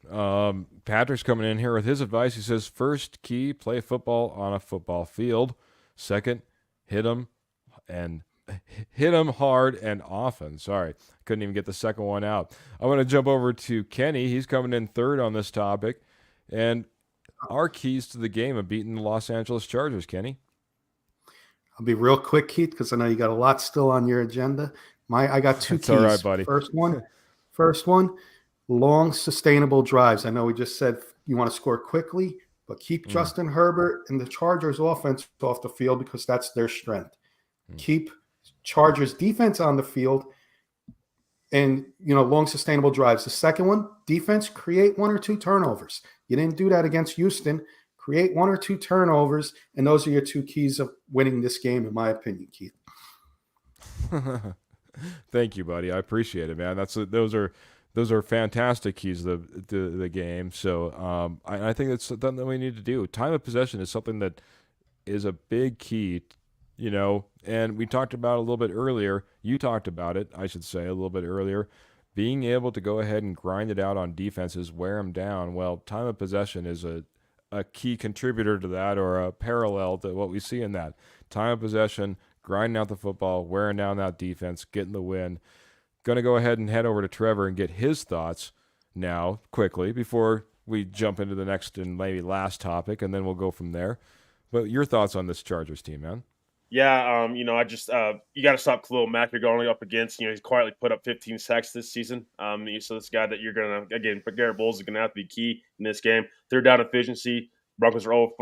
Patrick's coming in here with his advice. He says, first key, play football on a football field. Second, hit them hard and often. Sorry, couldn't even get the second one out. I want to jump over to Kenny. He's coming in third on this topic. And our keys to the game of beating the Los Angeles Chargers, Kenny? I'll be real quick, Keith, because I know you got a lot still on your agenda. I got two keys. All right, buddy. First one, long, sustainable drives. I know we just said you want to score quickly, but keep Justin Herbert and the Chargers offense off the field, because that's their strength. Keep Chargers defense on the field, and long, sustainable drives. The second one, defense, create 1 or 2 turnovers. You didn't do that against Houston. Create 1 or 2 turnovers, and those are your 2 keys of winning this game, in my opinion, Keith. Thank you, buddy. I appreciate it, man. Those are fantastic keys to the game. So I think it's something that we need to do. Time of possession is something that is a big key, and we talked about a little bit earlier. You talked about it, I should say, a little bit earlier. Being able to go ahead and grind it out on defenses, wear them down. Well, time of possession is a key contributor to that, or a parallel to what we see in that. Time of possession, grinding out the football, wearing down that defense, getting the win. Going to go ahead and head over to Trevor and get his thoughts now quickly before we jump into the next and maybe last topic, and then we'll go from there. But your thoughts on this Chargers team, man? Yeah, I just you got to stop Khalil Mack. You're going up against. He's quietly put up 15 sacks this season. So this guy that you're gonna Garrett Bowles is gonna have to be key in this game. Third down efficiency. Broncos are 0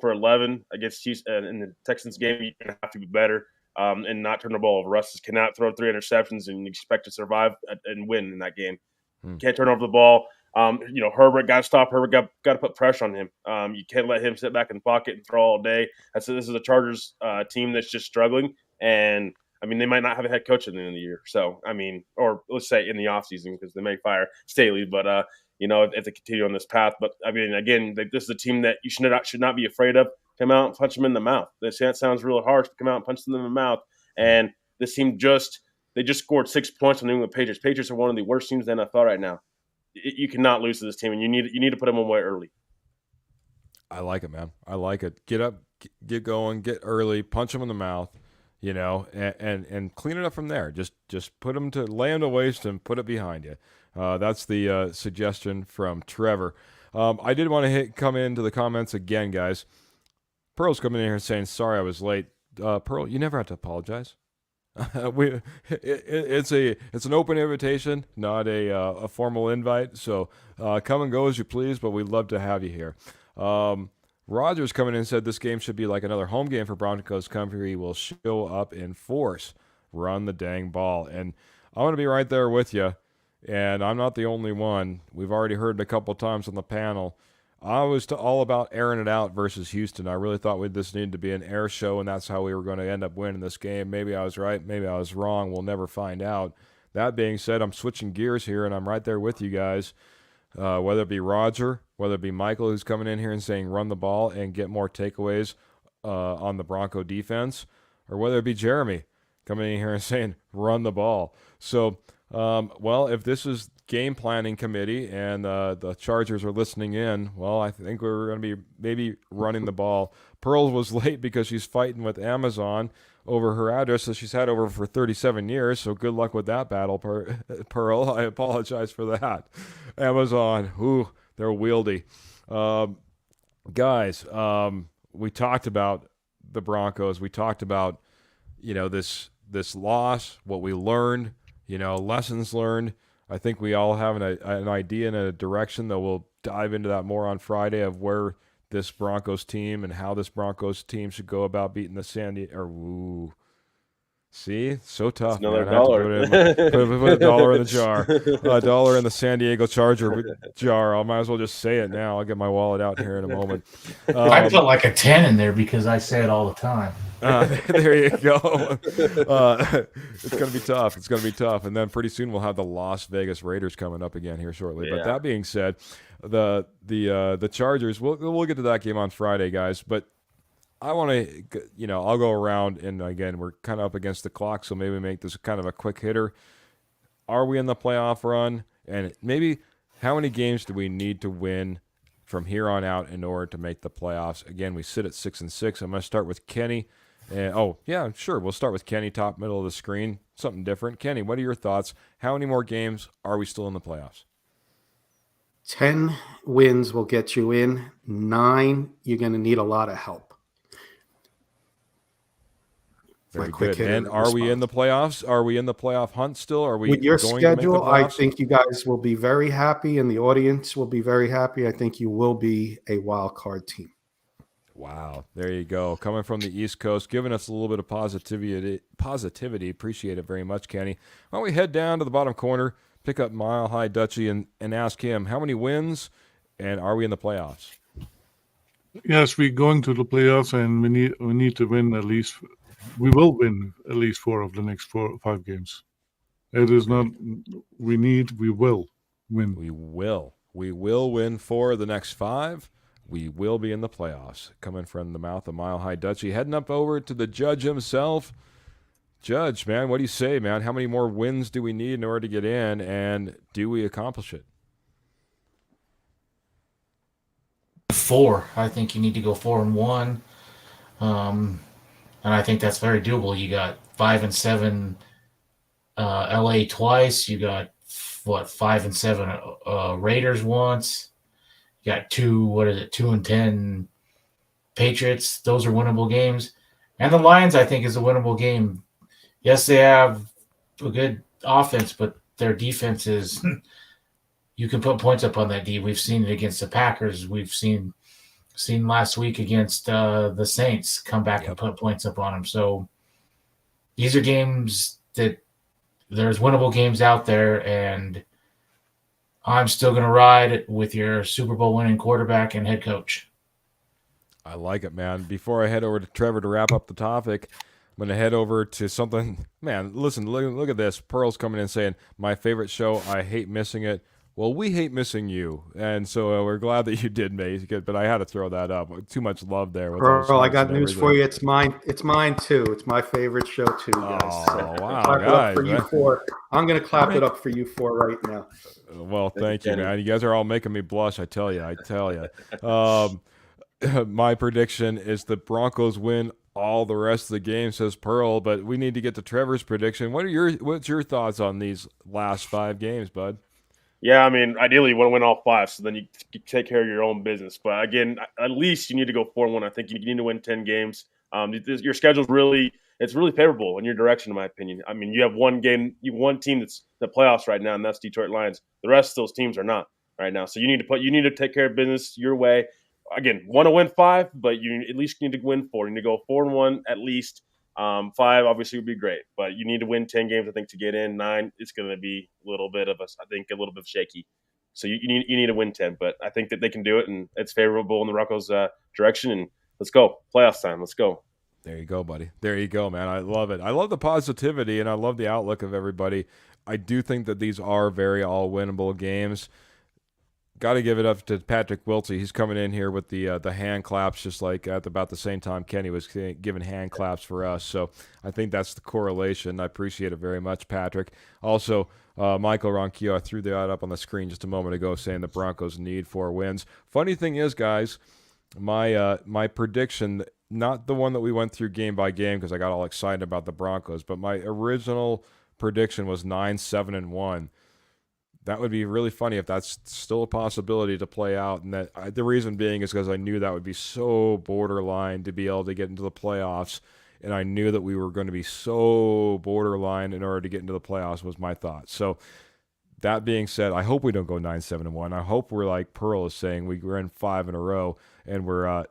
for 11 against Chiefs in the Texans game. You're gonna have to be better and not turn the ball over. Russ cannot throw 3 interceptions and expect to survive and win in that game. Can't turn over the ball. Herbert got to stop. Herbert got to put pressure on him. You can't let him sit back in the pocket and throw all day. This is a Chargers team that's just struggling. And, they might not have a head coach at the end of the year. So, or let's say in the offseason, because they may fire Staley. But, if they continue on this path. But, again, this is a team that you should not be afraid of. Come out and punch them in the mouth. That sounds really harsh, but come out and punch them in the mouth. And this team they just scored 6 points on the New England Patriots. Patriots are one of the worst teams in the NFL right now. You cannot lose to this team, and you need to put them away early. I like it, man. I like it. Get up, get going, get early, punch them in the mouth, and clean it up from there. Just put them lay them to waste and put it behind you. That's the suggestion from Trevor. I did want to come into the comments again, guys. Pearl's coming in here saying, "Sorry, I was late." Pearl, you never have to apologize. It's an open invitation, not a formal invite. So come and go as you please, but we'd love to have you here. Rogers coming in and said this game should be like another home game for Broncos country. Will show up in force, run the dang ball, and I want to be right there with you. And I'm not the only one. We've already heard it a couple times on the panel. I was all about airing it out versus Houston. I really thought this needed to be an air show, and that's how we were going to end up winning this game. Maybe I was right. Maybe I was wrong. We'll never find out. That being said, I'm switching gears here, and I'm right there with you guys. Whether it be Roger, whether it be Michael, who's coming in here and saying run the ball and get more takeaways on the Bronco defense, or whether it be Jeremy coming in here and saying run the ball. So Well, if this is game planning committee and the Chargers are listening in, well, I think we're going to be maybe running the ball. Pearl was late because she's fighting with Amazon over her address that she's had over for 37 years. So good luck with that battle, Pearl. I apologize for that. Amazon, they're wieldy. Guys, we talked about the Broncos. We talked about, this loss, what we learned, lessons learned. I think we all have an idea and a direction, though we'll dive into that more on Friday of where this Broncos team and how this Broncos team should go about beating the San Diego. See, so tough. It's another man. dollar. Put $1 in the jar. $1 in the San Diego Charger jar. I might as well just say it now. I'll get my wallet out here in a moment. I put like a 10 in there because I say it all the time. There you go. It's going to be tough. It's going to be tough. And then pretty soon we'll have the Las Vegas Raiders coming up again here shortly. Yeah. But that being said, the Chargers, we'll get to that game on Friday, guys. But I want to, I'll go around, and again, we're kind of up against the clock, so maybe make this kind of a quick hitter. Are we in the playoff run? And maybe how many games do we need to win from here on out in order to make the playoffs? Again, we sit at 6-6. I'm going to start with Kenny. And, sure, we'll start with Kenny, top middle of the screen, something different. Kenny, what are your thoughts? How many more games are we still in the playoffs? 10 wins will get you in. 9, you're going to need a lot of help. Very good. And are we in the playoffs? Are we in the playoff hunt still? Are we with your going schedule? To make the playoffs? I think you guys will be very happy, and the audience will be very happy. I think you will be a wild card team. Wow, there you go. Coming from the East Coast, giving us a little bit of positivity. Appreciate it very much, Kenny. Why don't we head down to the bottom corner, pick up Mile High Dutchie, and ask him how many wins, and are we in the playoffs? Yes, we're going to the playoffs, and we need to win at least. We will win at least 4 of the next 5 games. It is not we will win. We will win 4 of the next 5. We will be in the playoffs. Coming from the mouth of Mile High Dutchie, heading up over to the judge himself. Judge, man, what do you say, man? How many more wins do we need in order to get in, and do we accomplish it? 4. I think you need to go 4-1. And I think that's very doable. You got 5-7 LA twice. You got 5-7 Raiders once. You got 2-10 Patriots. Those are winnable games. And the Lions, I think, is a winnable game. Yes, they have a good offense, but their defense is you can put points up on that D. We've seen it against the Packers. We've seen last week against the Saints come back and put points up on them. So these are games that there's winnable games out there, and I'm still going to ride with your Super Bowl winning quarterback and head coach. I like it, man. Before I head over to Trevor to wrap up the topic, I'm going to head over to something. Man, listen, look at this. Pearl's coming in saying, my favorite show, I hate missing it. Well, we hate missing you, and so we're glad that you did make it, but I had to throw that up. Too much love there. Pearl, I got news for you. It's mine too. It's my favorite show too, guys. Oh, wow, clap guys. it up for you 4. I'm going to clap it up for you 4 right now. Well, thank you, man. You guys are all making me blush, I tell you. My prediction is the Broncos win all the rest of the game, says Pearl, but we need to get to Trevor's prediction. What's your thoughts on these last 5 games, bud? Yeah, I mean, ideally you want to win all 5, so then you take care of your own business. But again, at least you need to go 4-1. I think you need to win 10 games. Your schedule's really favorable in your direction, in my opinion. I mean, you have one team that's the playoffs right now, and that's Detroit Lions. The rest of those teams are not right now. So you need to take care of business your way. Again, want to win 5, but you at least need to win 4. You need to go 4-1 at least. 5 obviously would be great, but you need to win 10 games, I think, to get in. 9, it's going to be a little bit shaky. So you need to win 10, but I think that they can do it, and it's favorable in the Broncos' direction. And let's go, playoffs time. Let's go. There you go, buddy. There you go, man. I love it. I love the positivity, and I love the outlook of everybody. I do think that these are very all winnable games. got to give it up to Patrick Wiltsey. He's coming in here with the hand claps, just like at about the same time Kenny was giving hand claps for us. So I think that's the correlation. I appreciate it very much, Patrick. Also, Michael Ronquillo, I threw that up on the screen just a moment ago, saying the Broncos need 4 wins. Funny thing is, guys, my prediction, not the one that we went through game by game because I got all excited about the Broncos, but my original prediction was 9-7-1. That would be really funny if that's still a possibility to play out. And that the reason being is because I knew that would be so borderline to be able to get into the playoffs. And I knew that we were going to be so borderline in order to get into the playoffs was my thought. So that being said, I hope we don't go 9-7-1. I hope we're like Pearl is saying, we're in 5 in a row and we're,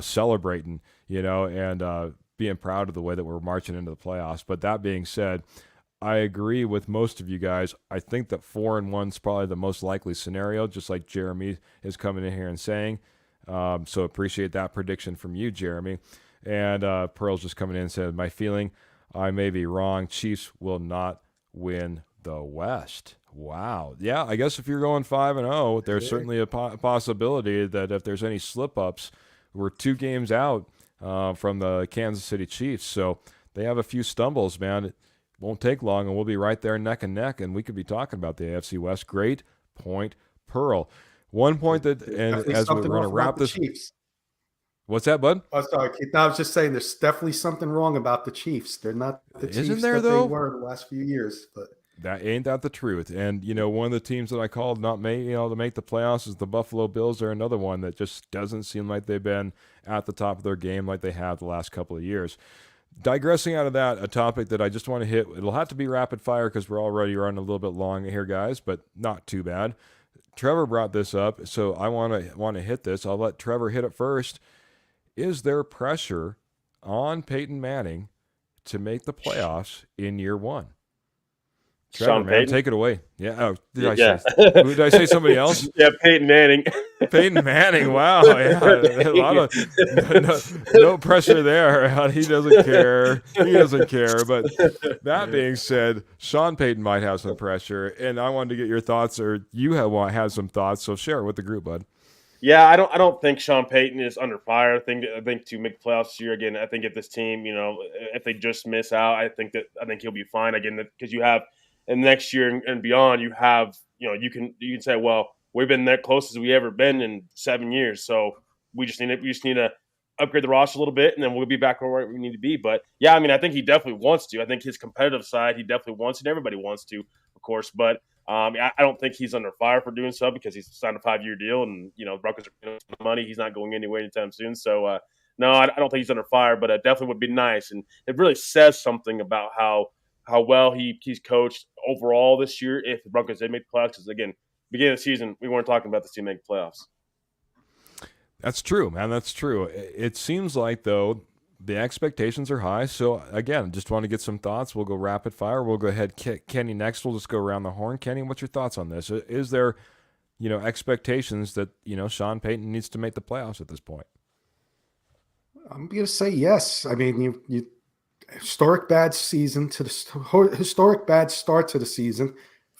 celebrating, and being proud of the way that we're marching into the playoffs. But that being said, I agree with most of you guys. I think that 4-1 is probably the most likely scenario, just like Jeremy is coming in here and saying. So appreciate that prediction from you, Jeremy. And Pearl's just coming in and said, my feeling, I may be wrong. Chiefs will not win the West. Wow. Yeah, I guess if you're going 5-0, there's certainly a possibility that if there's any slip-ups, we're 2 games out from the Kansas City Chiefs. So they have a few stumbles, man. It won't take long, and we'll be right there neck and neck, and we could be talking about the AFC West. Great point, Pearl. One point that, and as we're going to wrap this. Chiefs. What's that, bud? Oh, sorry, Keith. I was just saying there's definitely something wrong about the Chiefs. They're not the Chiefs there, that though? they were the last few years. But Ain't that the truth? And, one of the teams that I called to make the playoffs is the Buffalo Bills. They're another one that just doesn't seem like they've been at the top of their game like they have the last couple of years. Digressing out of that, a topic that I just want to hit, it'll have to be rapid fire because we're already running a little bit long here, guys, but not too bad. Trevor brought this up, so I want to hit this. I'll let Trevor hit it first. Is there pressure on Peyton Manning to make the playoffs in year 1? Trevor, Sean man, Payton? Take it away. Yeah. Oh, Yeah. Did I say somebody else? Yeah, Peyton Manning. Peyton Manning. Wow. Yeah. A lot of no pressure there. He doesn't care. But that being said, Sean Payton might have some pressure, and I wanted to get your thoughts, or you have some thoughts. So share it with the group, bud. Yeah, I don't think Sean Payton is under fire. I think to make the playoffs this year again. I think if this team, if they just miss out, I think he'll be fine again because you have. And next year and beyond, you have, you can say, well, we've been that close as we ever been in 7 years. So we just need to upgrade the roster a little bit, and then we'll be back where we need to be. But yeah, I mean, I think he definitely wants to. I think his competitive side, he definitely wants, and everybody wants to, of course. But I don't think he's under fire for doing so because he's signed a 5-year deal, and Broncos are getting money. He's not going anywhere anytime soon. So no, I don't think he's under fire, but it definitely would be nice, and it really says something about how well he's coached overall this year if the Broncos did make the playoffs. Because, again, beginning of the season, we weren't talking about this team making playoffs. That's true, man. That's true. It seems like, though, the expectations are high. So, again, just want to get some thoughts. We'll go rapid fire. We'll go ahead. Kenny next. We'll just go around the horn. Kenny, what's your thoughts on this? Is there, expectations that, Sean Payton needs to make the playoffs at this point? I'm going to say yes. I mean, you historic bad start to the season,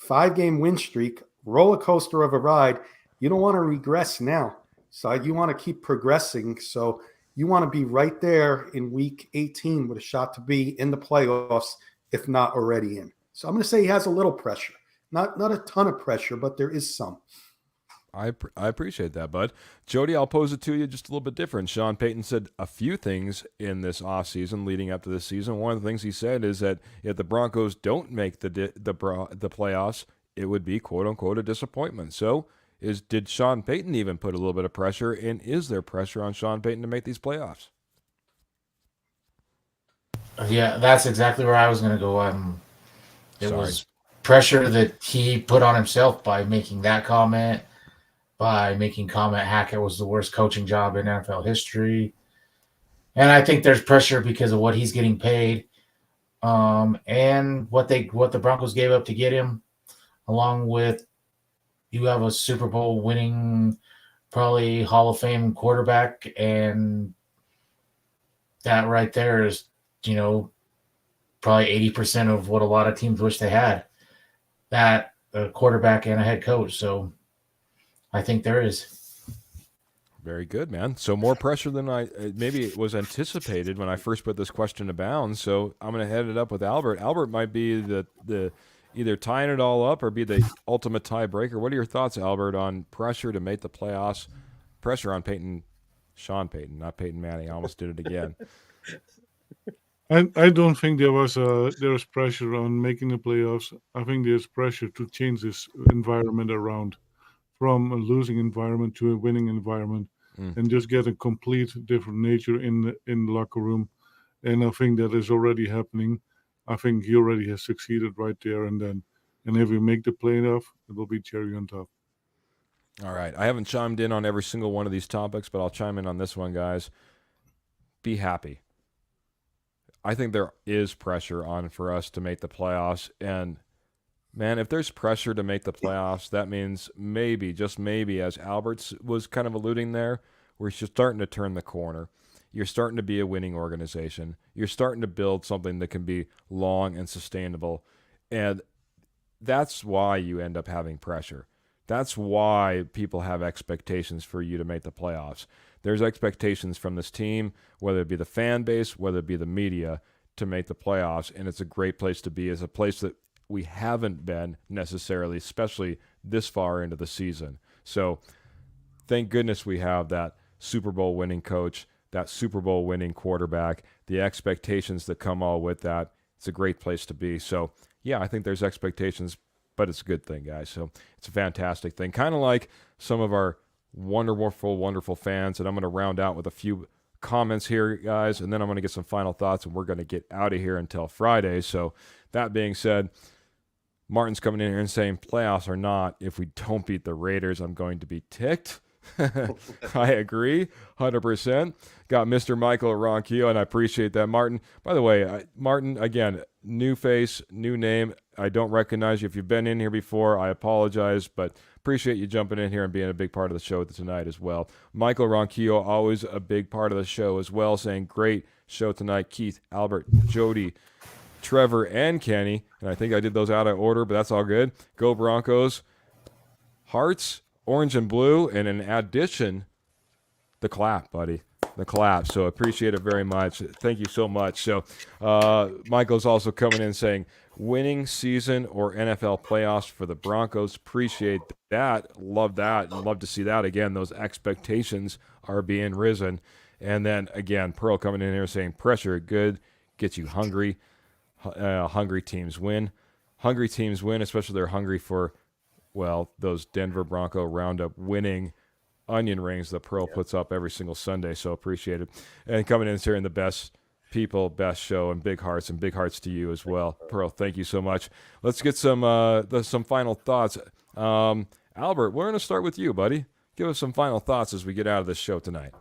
5-game win streak, roller coaster of a ride. You don't want to regress now. So you want to keep progressing. So you want to be right there in week 18 with a shot to be in the playoffs, if not already in. So I'm going to say he has a little pressure, not a ton of pressure, but there is some. I appreciate that, bud. Jody, I'll pose it to you just a little bit different. Sean Payton said a few things in this offseason leading up to this season. One of the things he said is that if the Broncos don't make the playoffs, it would be, quote-unquote, a disappointment. So did Sean Payton even put a little bit of pressure, and is there pressure on Sean Payton to make these playoffs? Yeah, that's exactly where I was going to go. It was pressure that he put on himself by making that comment, by making comment Hackett was the worst coaching job in NFL history. And I think there's pressure because of what he's getting paid and what the Broncos gave up to get him, along with you have a Super Bowl winning, probably Hall of Fame quarterback, and that right there is, probably 80% of what a lot of teams wish they had, that a quarterback and a head coach. So I think there is. Very good, man. So more pressure than maybe it was anticipated when I first put this question to bounds. So I'm going to head it up with Albert. Albert might be the either tying it all up or be the ultimate tiebreaker. What are your thoughts, Albert, on pressure to make the playoffs? Pressure on Sean Payton, not Peyton Manning. I almost did it again. I don't think there's pressure on making the playoffs. I think there's pressure to change this environment around from a losing environment to a winning environment, and just get a complete different nature in the locker room. And I think that is already happening. I think he already has succeeded right there and then. And if we make the playoff, it will be cherry on top. All right. I haven't chimed in on every single one of these topics, but I'll chime in on this one, guys. Be happy. I think there is pressure on for us to make the playoffs. And, man, if there's pressure to make the playoffs, that means maybe, just maybe, as Albert was kind of alluding there, we're starting to turn the corner. You're starting to be a winning organization. You're starting to build something that can be long and sustainable. And that's why you end up having pressure. That's why people have expectations for you to make the playoffs. There's expectations from this team, whether it be the fan base, whether it be the media, to make the playoffs. And it's a great place to be. It's a place that we haven't been necessarily, especially this far into the season. So thank goodness we have that Super Bowl winning coach, that Super Bowl winning quarterback, the expectations that come all with that. It's a great place to be. So, yeah, I think there's expectations, but it's a good thing, guys. So it's a fantastic thing. Kind of like some of our wonderful, wonderful fans. And I'm going to round out with a few comments here, guys, and then I'm going to get some final thoughts, and we're going to get out of here until Friday. So that being said, Martin's coming in here and saying playoffs or not, if we don't beat the Raiders, I'm going to be ticked. I agree, 100%. Got Mr. Michael Ronquillo, and I appreciate that, Martin. By the way, Martin, again, new face, new name. I don't recognize you. If you've been in here before, I apologize, but appreciate you jumping in here and being a big part of the show tonight as well. Michael Ronquillo, always a big part of the show as well, saying great show tonight. Keith, Albert, Jody, Trevor, and Kenny. And I think I did those out of order, but that's all good. Go Broncos. Hearts, orange and blue, and in addition, the clap, buddy. The clap. So appreciate it very much. Thank you so much. So Michael's also coming in saying winning season or NFL playoffs for the Broncos. Appreciate that. Love that. And love to see that again. Those expectations are being risen. And then again, Pearl coming in here saying pressure good, gets you hungry. Hungry teams win. Hungry teams win, especially they're hungry for, well, those Denver Bronco Roundup winning onion rings that Pearl puts up every single Sunday. So appreciate it. And coming in here in the best people, best show, and big hearts to you as well. Pearl, thank you so much. Let's get some final thoughts. Albert, we're going to start with you, buddy. Give us some final thoughts as we get out of this show tonight.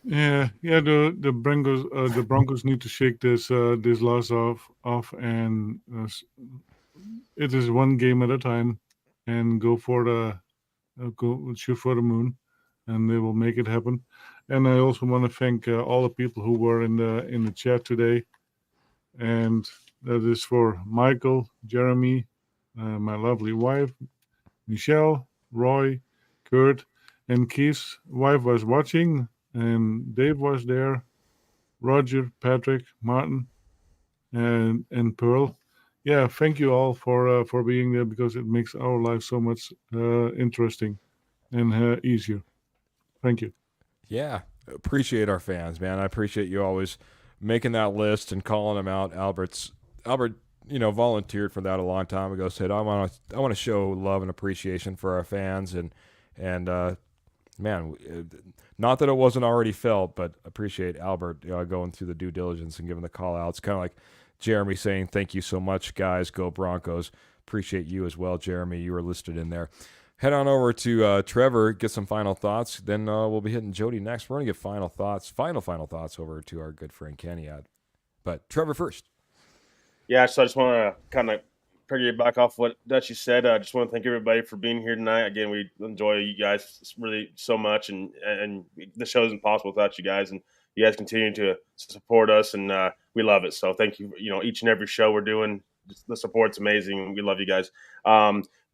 Yeah. The Broncos need to shake this loss off, and it is one game at a time, and go shoot for the moon, and they will make it happen. And I also want to thank all the people who were in the chat today, and that is for Michael, Jeremy, my lovely wife, Michelle, Roy, Kurt, and Keith's wife was watching, and Dave was there, Roger, Patrick, Martin, and Pearl. Yeah, thank you all for being there, because it makes our life so much interesting and easier. Thank you. Yeah, appreciate our fans, man. I appreciate you always making that list and calling them out. Albert, volunteered for that a long time ago. Said I want to show love and appreciation for our fans, and man, not that it wasn't already felt, but appreciate Albert going through the due diligence and giving the call outs. Kind of like Jeremy saying, thank you so much, guys. Go Broncos. Appreciate you as well, Jeremy. You were listed in there. Head on over to Trevor, get some final thoughts. Then we'll be hitting Jody next. We're going to get final thoughts over to our good friend Kenny. But Trevor first. Yeah, so I just want to kind of piggyback off what Dutchie said. I just want to thank everybody for being here tonight. Again, we enjoy you guys really so much, and the show isn't possible without you guys. And you guys continue to support us, and we love it. So thank you. Each and every show we're doing, the support's amazing. We love you guys.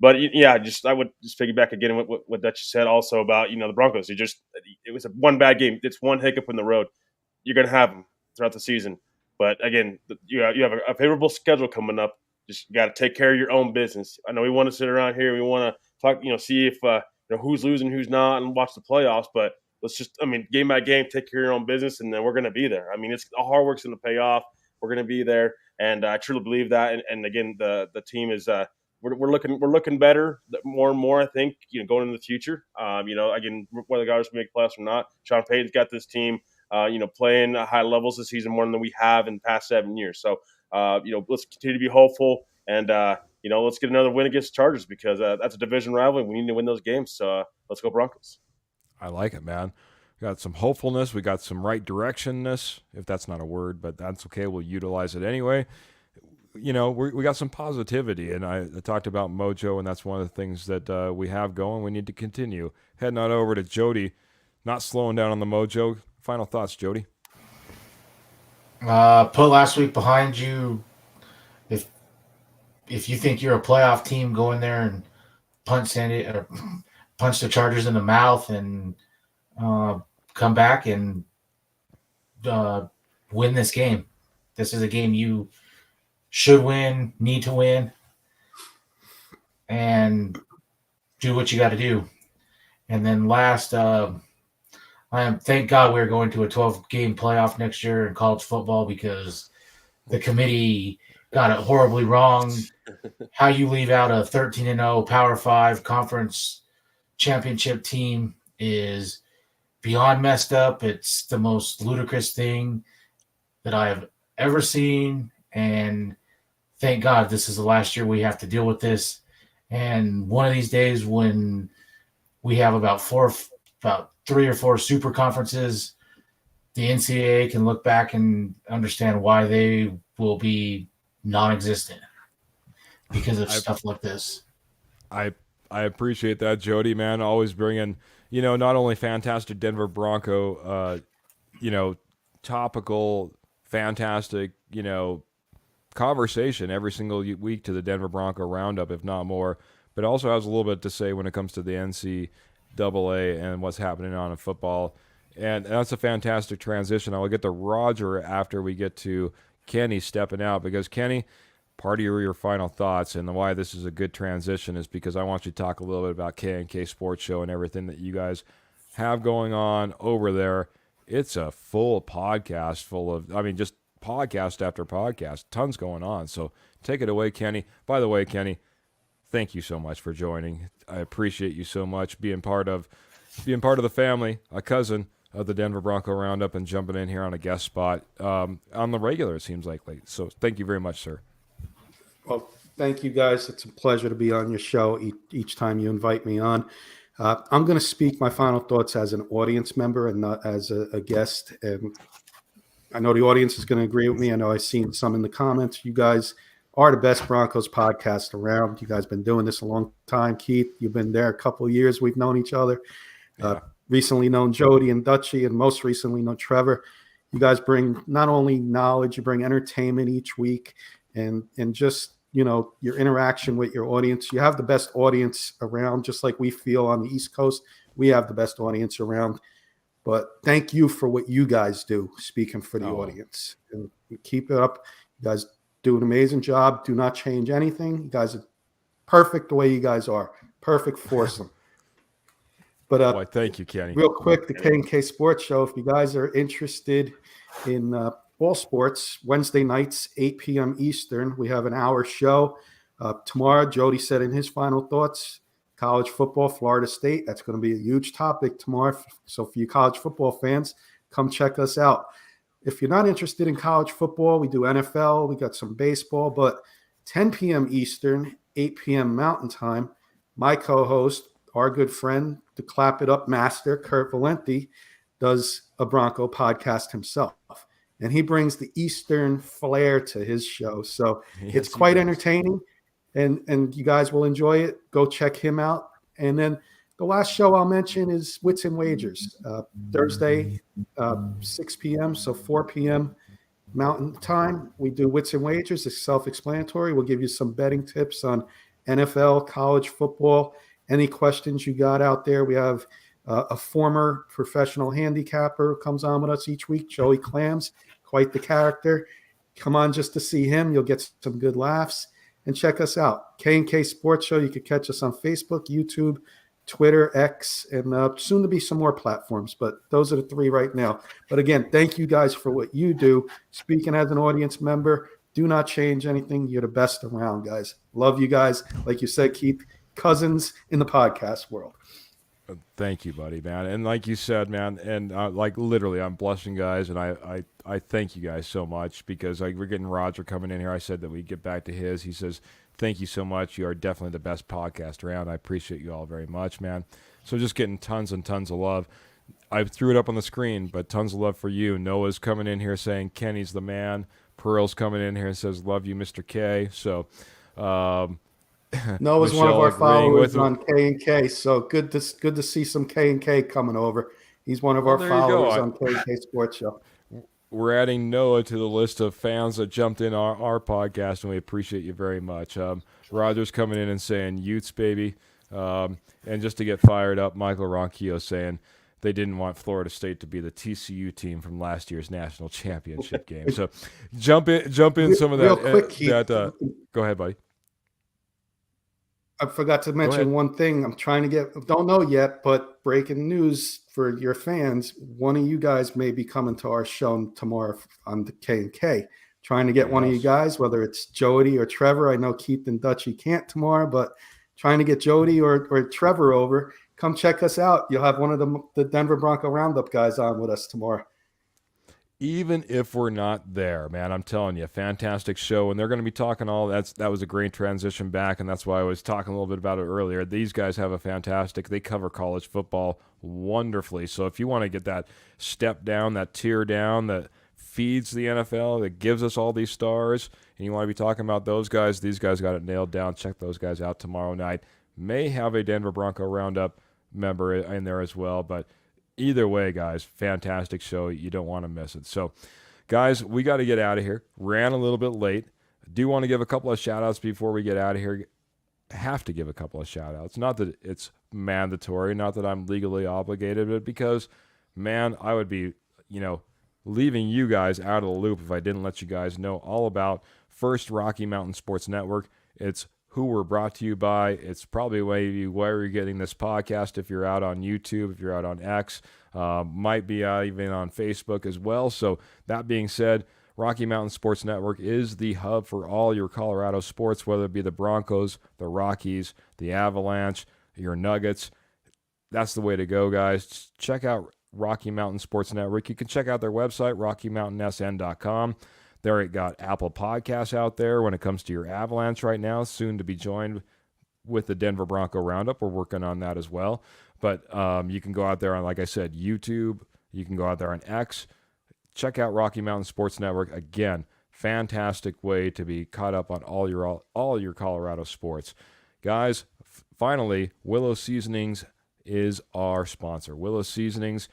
But yeah, I would just piggyback again what Dutch said also about the Broncos. It was a one bad game. It's one hiccup in the road. You're going to have them throughout the season. But again, you have a favorable schedule coming up. Just got to take care of your own business. I know we want to sit around here. We want to talk, see if who's losing, who's not, and watch the playoffs. But let's just, game by game, take care of your own business, and then we're going to be there. It's the hard work's going to pay off. We're going to be there, and I truly believe that. And again, the team is we're looking better more and more. I think going into the future. Again, whether the guys make playoffs or not, Sean Payton's got this team. Playing at high levels this season more than we have in the past 7 years. So, let's continue to be hopeful and, let's get another win against the Chargers because that's a division rival and we need to win those games. So let's go Broncos. I like it, man. We got some hopefulness. We got some right directionness, if that's not a word, but that's okay. We'll utilize it anyway. We got some positivity, and I talked about mojo, and that's one of the things that we have going. We need to continue. Heading on over to Jody, not slowing down on the mojo. Final thoughts, Jody. Put last week behind you. If you think you're a playoff team, go in there and punch the Chargers in the mouth and come back and win this game. This is a game you should win, need to win, and do what you got to do. And then last, thank God we're going to a 12-game playoff next year in college football because the committee got it horribly wrong. How you leave out a 13-0 Power 5 conference championship team is beyond messed up. It's the most ludicrous thing that I have ever seen. And thank God this is the last year we have to deal with this. And one of these days when we have about 3 or 4 super conferences, the NCAA can look back and understand why they will be non-existent because of stuff like this. I appreciate that, Jody, man. Always bringing, not only fantastic Denver Bronco, topical, fantastic, conversation every single week to the Denver Bronco Roundup, if not more, but also has a little bit to say when it comes to the NCAA and what's happening on in football. And that's a fantastic transition. I will get to Roger after we get to Kenny stepping out, because Kenny, part of your final thoughts and why this is a good transition is because I want you to talk a little bit about K&K Sports Show and everything that you guys have going on over there. It's a full podcast full of, just podcast after podcast, tons going on. So take it away, Kenny. By the way, Kenny, thank you so much for joining. I appreciate you so much being part of the family, a cousin of the Denver Bronco Roundup, and jumping in here on a guest spot on the regular, it seems like. So thank you very much, sir. Well, thank you, guys. It's a pleasure to be on your show each time you invite me on. I'm going to speak my final thoughts as an audience member and not as a guest. And I know the audience is going to agree with me. I know I've seen some in the comments. You guys are the best Broncos podcast around. You guys been doing this a long time. Keith, you've been there a couple of years. We've known each other. Yeah. Recently known Jody and Dutchie, and most recently known Trevor. You guys bring not only knowledge, you bring entertainment each week, and just your interaction with your audience. You have the best audience around, just like we feel on the East Coast. We have the best audience around. But thank you for what you guys do, speaking for the audience. And keep it up. You guys do an amazing job. Do not change anything. You guys are perfect the way you guys are. Perfect foursome. But thank you, Kenny. Real quick, the K&K Sports Show. If you guys are interested in all sports, Wednesday nights, 8 p.m. Eastern, we have an hour show. Tomorrow, Jody said in his final thoughts, college football, Florida State. That's going to be a huge topic tomorrow. So for you college football fans, come check us out. If you're not interested in college football, we do NFL. We got some baseball. But 10 p.m. Eastern, 8 p.m. Mountain Time, my co-host, our good friend, the Clap It Up master, Kurt Valenti, does a Bronco podcast himself. And he brings the Eastern flair to his show. So it's quite entertaining, and you guys will enjoy it. Go check him out. And then the last show I'll mention is Wits and Wagers, Thursday, 6 p.m., so 4 p.m. Mountain Time. We do Wits and Wagers. It's self-explanatory. We'll give you some betting tips on NFL, college football, any questions you got out there. We have a former professional handicapper who comes on with us each week, Joey Clams, quite the character. Come on just to see him. You'll get some good laughs. And check us out, K&K Sports Show. You can catch us on Facebook, YouTube, Twitter, X, and soon to be some more platforms. But those are the three right now. But again, thank you guys for what you do. Speaking as an audience member, do not change anything. You're the best around, guys. Love you guys. Like you said, Keith, cousins in the podcast world. Thank you, buddy, man. And like you said, man, and like literally, I'm blushing, guys, and I thank you guys so much because we're getting Roger coming in here. I said that we get back to his. He says, thank you so much. You are definitely the best podcast around. I appreciate you all very much, man. So just getting tons and tons of love. I threw it up on the screen, but tons of love for you. Noah's coming in here saying Kenny's the man. Pearl's coming in here and says, love you, Mr. K. So, Noah's one of our followers on K&K, so good to see some K&K coming over. He's one of our followers on K&K Sports Show. We're adding Noah to the list of fans that jumped in our podcast, and we appreciate you very much. Roger's coming in and saying, Utes, baby. And just to get fired up, Michael Ronquillo saying they didn't want Florida State to be the TCU team from last year's national championship game. So jump in some of that. Real quick, Keith, go ahead, buddy. I forgot to mention one thing. I'm trying to don't know yet, but breaking news for your fans. One of you guys may be coming to our show tomorrow on the K&K. Trying to get one of you guys, whether it's Jody or Trevor. I know Keith and Dutchie can't tomorrow, but trying to get Jody or Trevor over. Come check us out. You'll have one of the Denver Bronco Roundup guys on with us tomorrow. Even if we're not there, man, I'm telling you, fantastic show. And they're going to be talking that was a great transition back, and that's why I was talking a little bit about it earlier. These guys have they cover college football wonderfully. So if you want to get that step down, that tier down, that feeds the NFL, that gives us all these stars, and you want to be talking about those guys, these guys got it nailed down. Check those guys out tomorrow night. May have a Denver Bronco Roundup member in there as well, but either way, guys, fantastic show. You don't want to miss it. So, guys, we got to get out of here. Ran a little bit late. Do want to give a couple of shout-outs before we get out of here. Have to give a couple of shout-outs. Not that it's mandatory, not that I'm legally obligated, but because, man, I would be, leaving you guys out of the loop if I didn't let you guys know all about First Rocky Mountain Sports Network. It's who we're brought to you by. It's probably where you're getting this podcast if you're out on YouTube, if you're out on X, might be even on Facebook as well. So that being said, Rocky Mountain Sports Network is the hub for all your Colorado sports, whether it be the Broncos, the Rockies, the Avalanche, your Nuggets. That's the way to go, guys. Check out Rocky Mountain Sports Network. You can check out their website, rockymountainsn.com. There it got Apple Podcasts out there when it comes to your Avalanche right now, soon to be joined with the Denver Bronco Roundup. We're working on that as well. But you can go out there on, like I said, YouTube. You can go out there on X. Check out Rocky Mountain Sports Network. Again, fantastic way to be caught up on all your Colorado sports. Guys, finally, Willow Seasonings is our sponsor. Willow Seasonings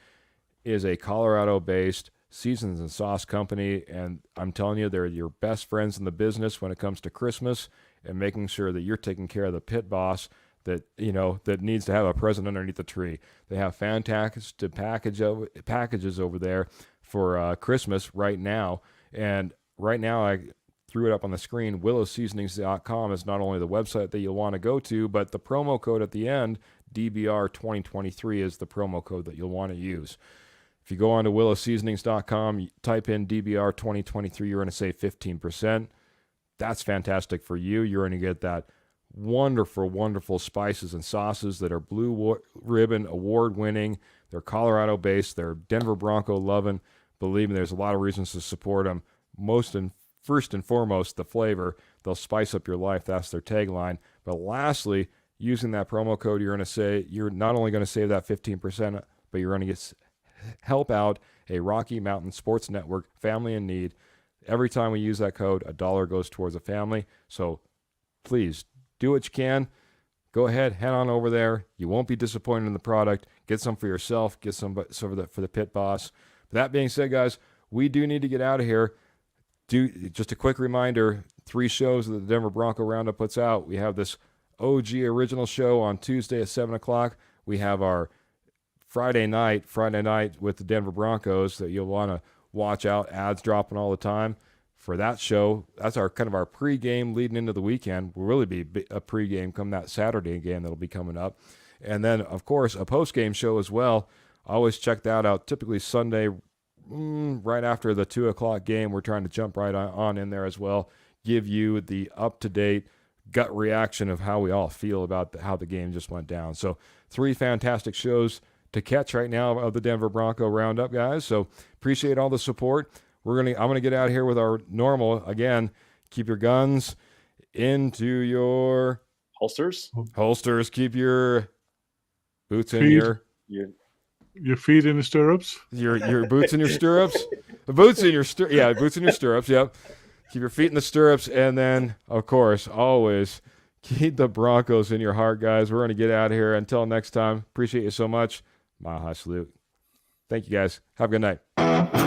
is a Colorado-based seasons and sauce company, and I'm telling you, they're your best friends in the business when it comes to Christmas and making sure that you're taking care of the pit boss that needs to have a present underneath the tree. They have fantastic packages over there for Christmas right now, and right now I threw it up on the screen. WillowSeasonings.com is not only the website that you'll want to go to, but the promo code at the end, DBR 2023, is the promo code that you'll want to use. If you go on to WillowSeasonings.com, you type in DBR 2023, you're going to save 15%. That's fantastic for you. You're going to get that wonderful, wonderful spices and sauces that are Blue Ribbon award-winning. They're Colorado-based. They're Denver Bronco loving. Believe me, there's a lot of reasons to support them. First and foremost, the flavor. They'll spice up your life. That's their tagline. But lastly, using that promo code, you're not only going to save that 15%, but you're going to help out a Rocky Mountain Sports Network family in need. Every time we use that code, $1 goes towards a family. So please do what you can. Go ahead, head on over there. You won't be disappointed in the product. Get some for yourself. Get some for the pit boss. But that being said, guys, we do need to get out of here. Just a quick reminder, 3 shows that the Denver Bronco Roundup puts out. We have this OG original show on Tuesday at 7 o'clock. We have our Friday night with the Denver Broncos that you'll want to watch out. Ads dropping all the time for that show. That's our kind of our pregame leading into the weekend. Will really be a pregame come that Saturday game that'll be coming up. And then, of course, a postgame show as well. Always check that out. Typically Sunday, right after the 2 o'clock game. We're trying to jump right on in there as well. Give you the up-to-date gut reaction of how we all feel about how the game just went down. So 3 fantastic shows to catch right now of the Denver Bronco Roundup, guys. So appreciate all the support. I'm gonna get out here with our normal again. Keep your guns into your holsters. Keep your boots in your feet in the stirrups. Your boots in your stirrups. The boots in your boots in your stirrups. Yep. Keep your feet in the stirrups, and then of course always keep the Broncos in your heart, guys. We're gonna get out of here. Until next time. Appreciate you so much. Mile high salute. Thank you, guys. Have a good night.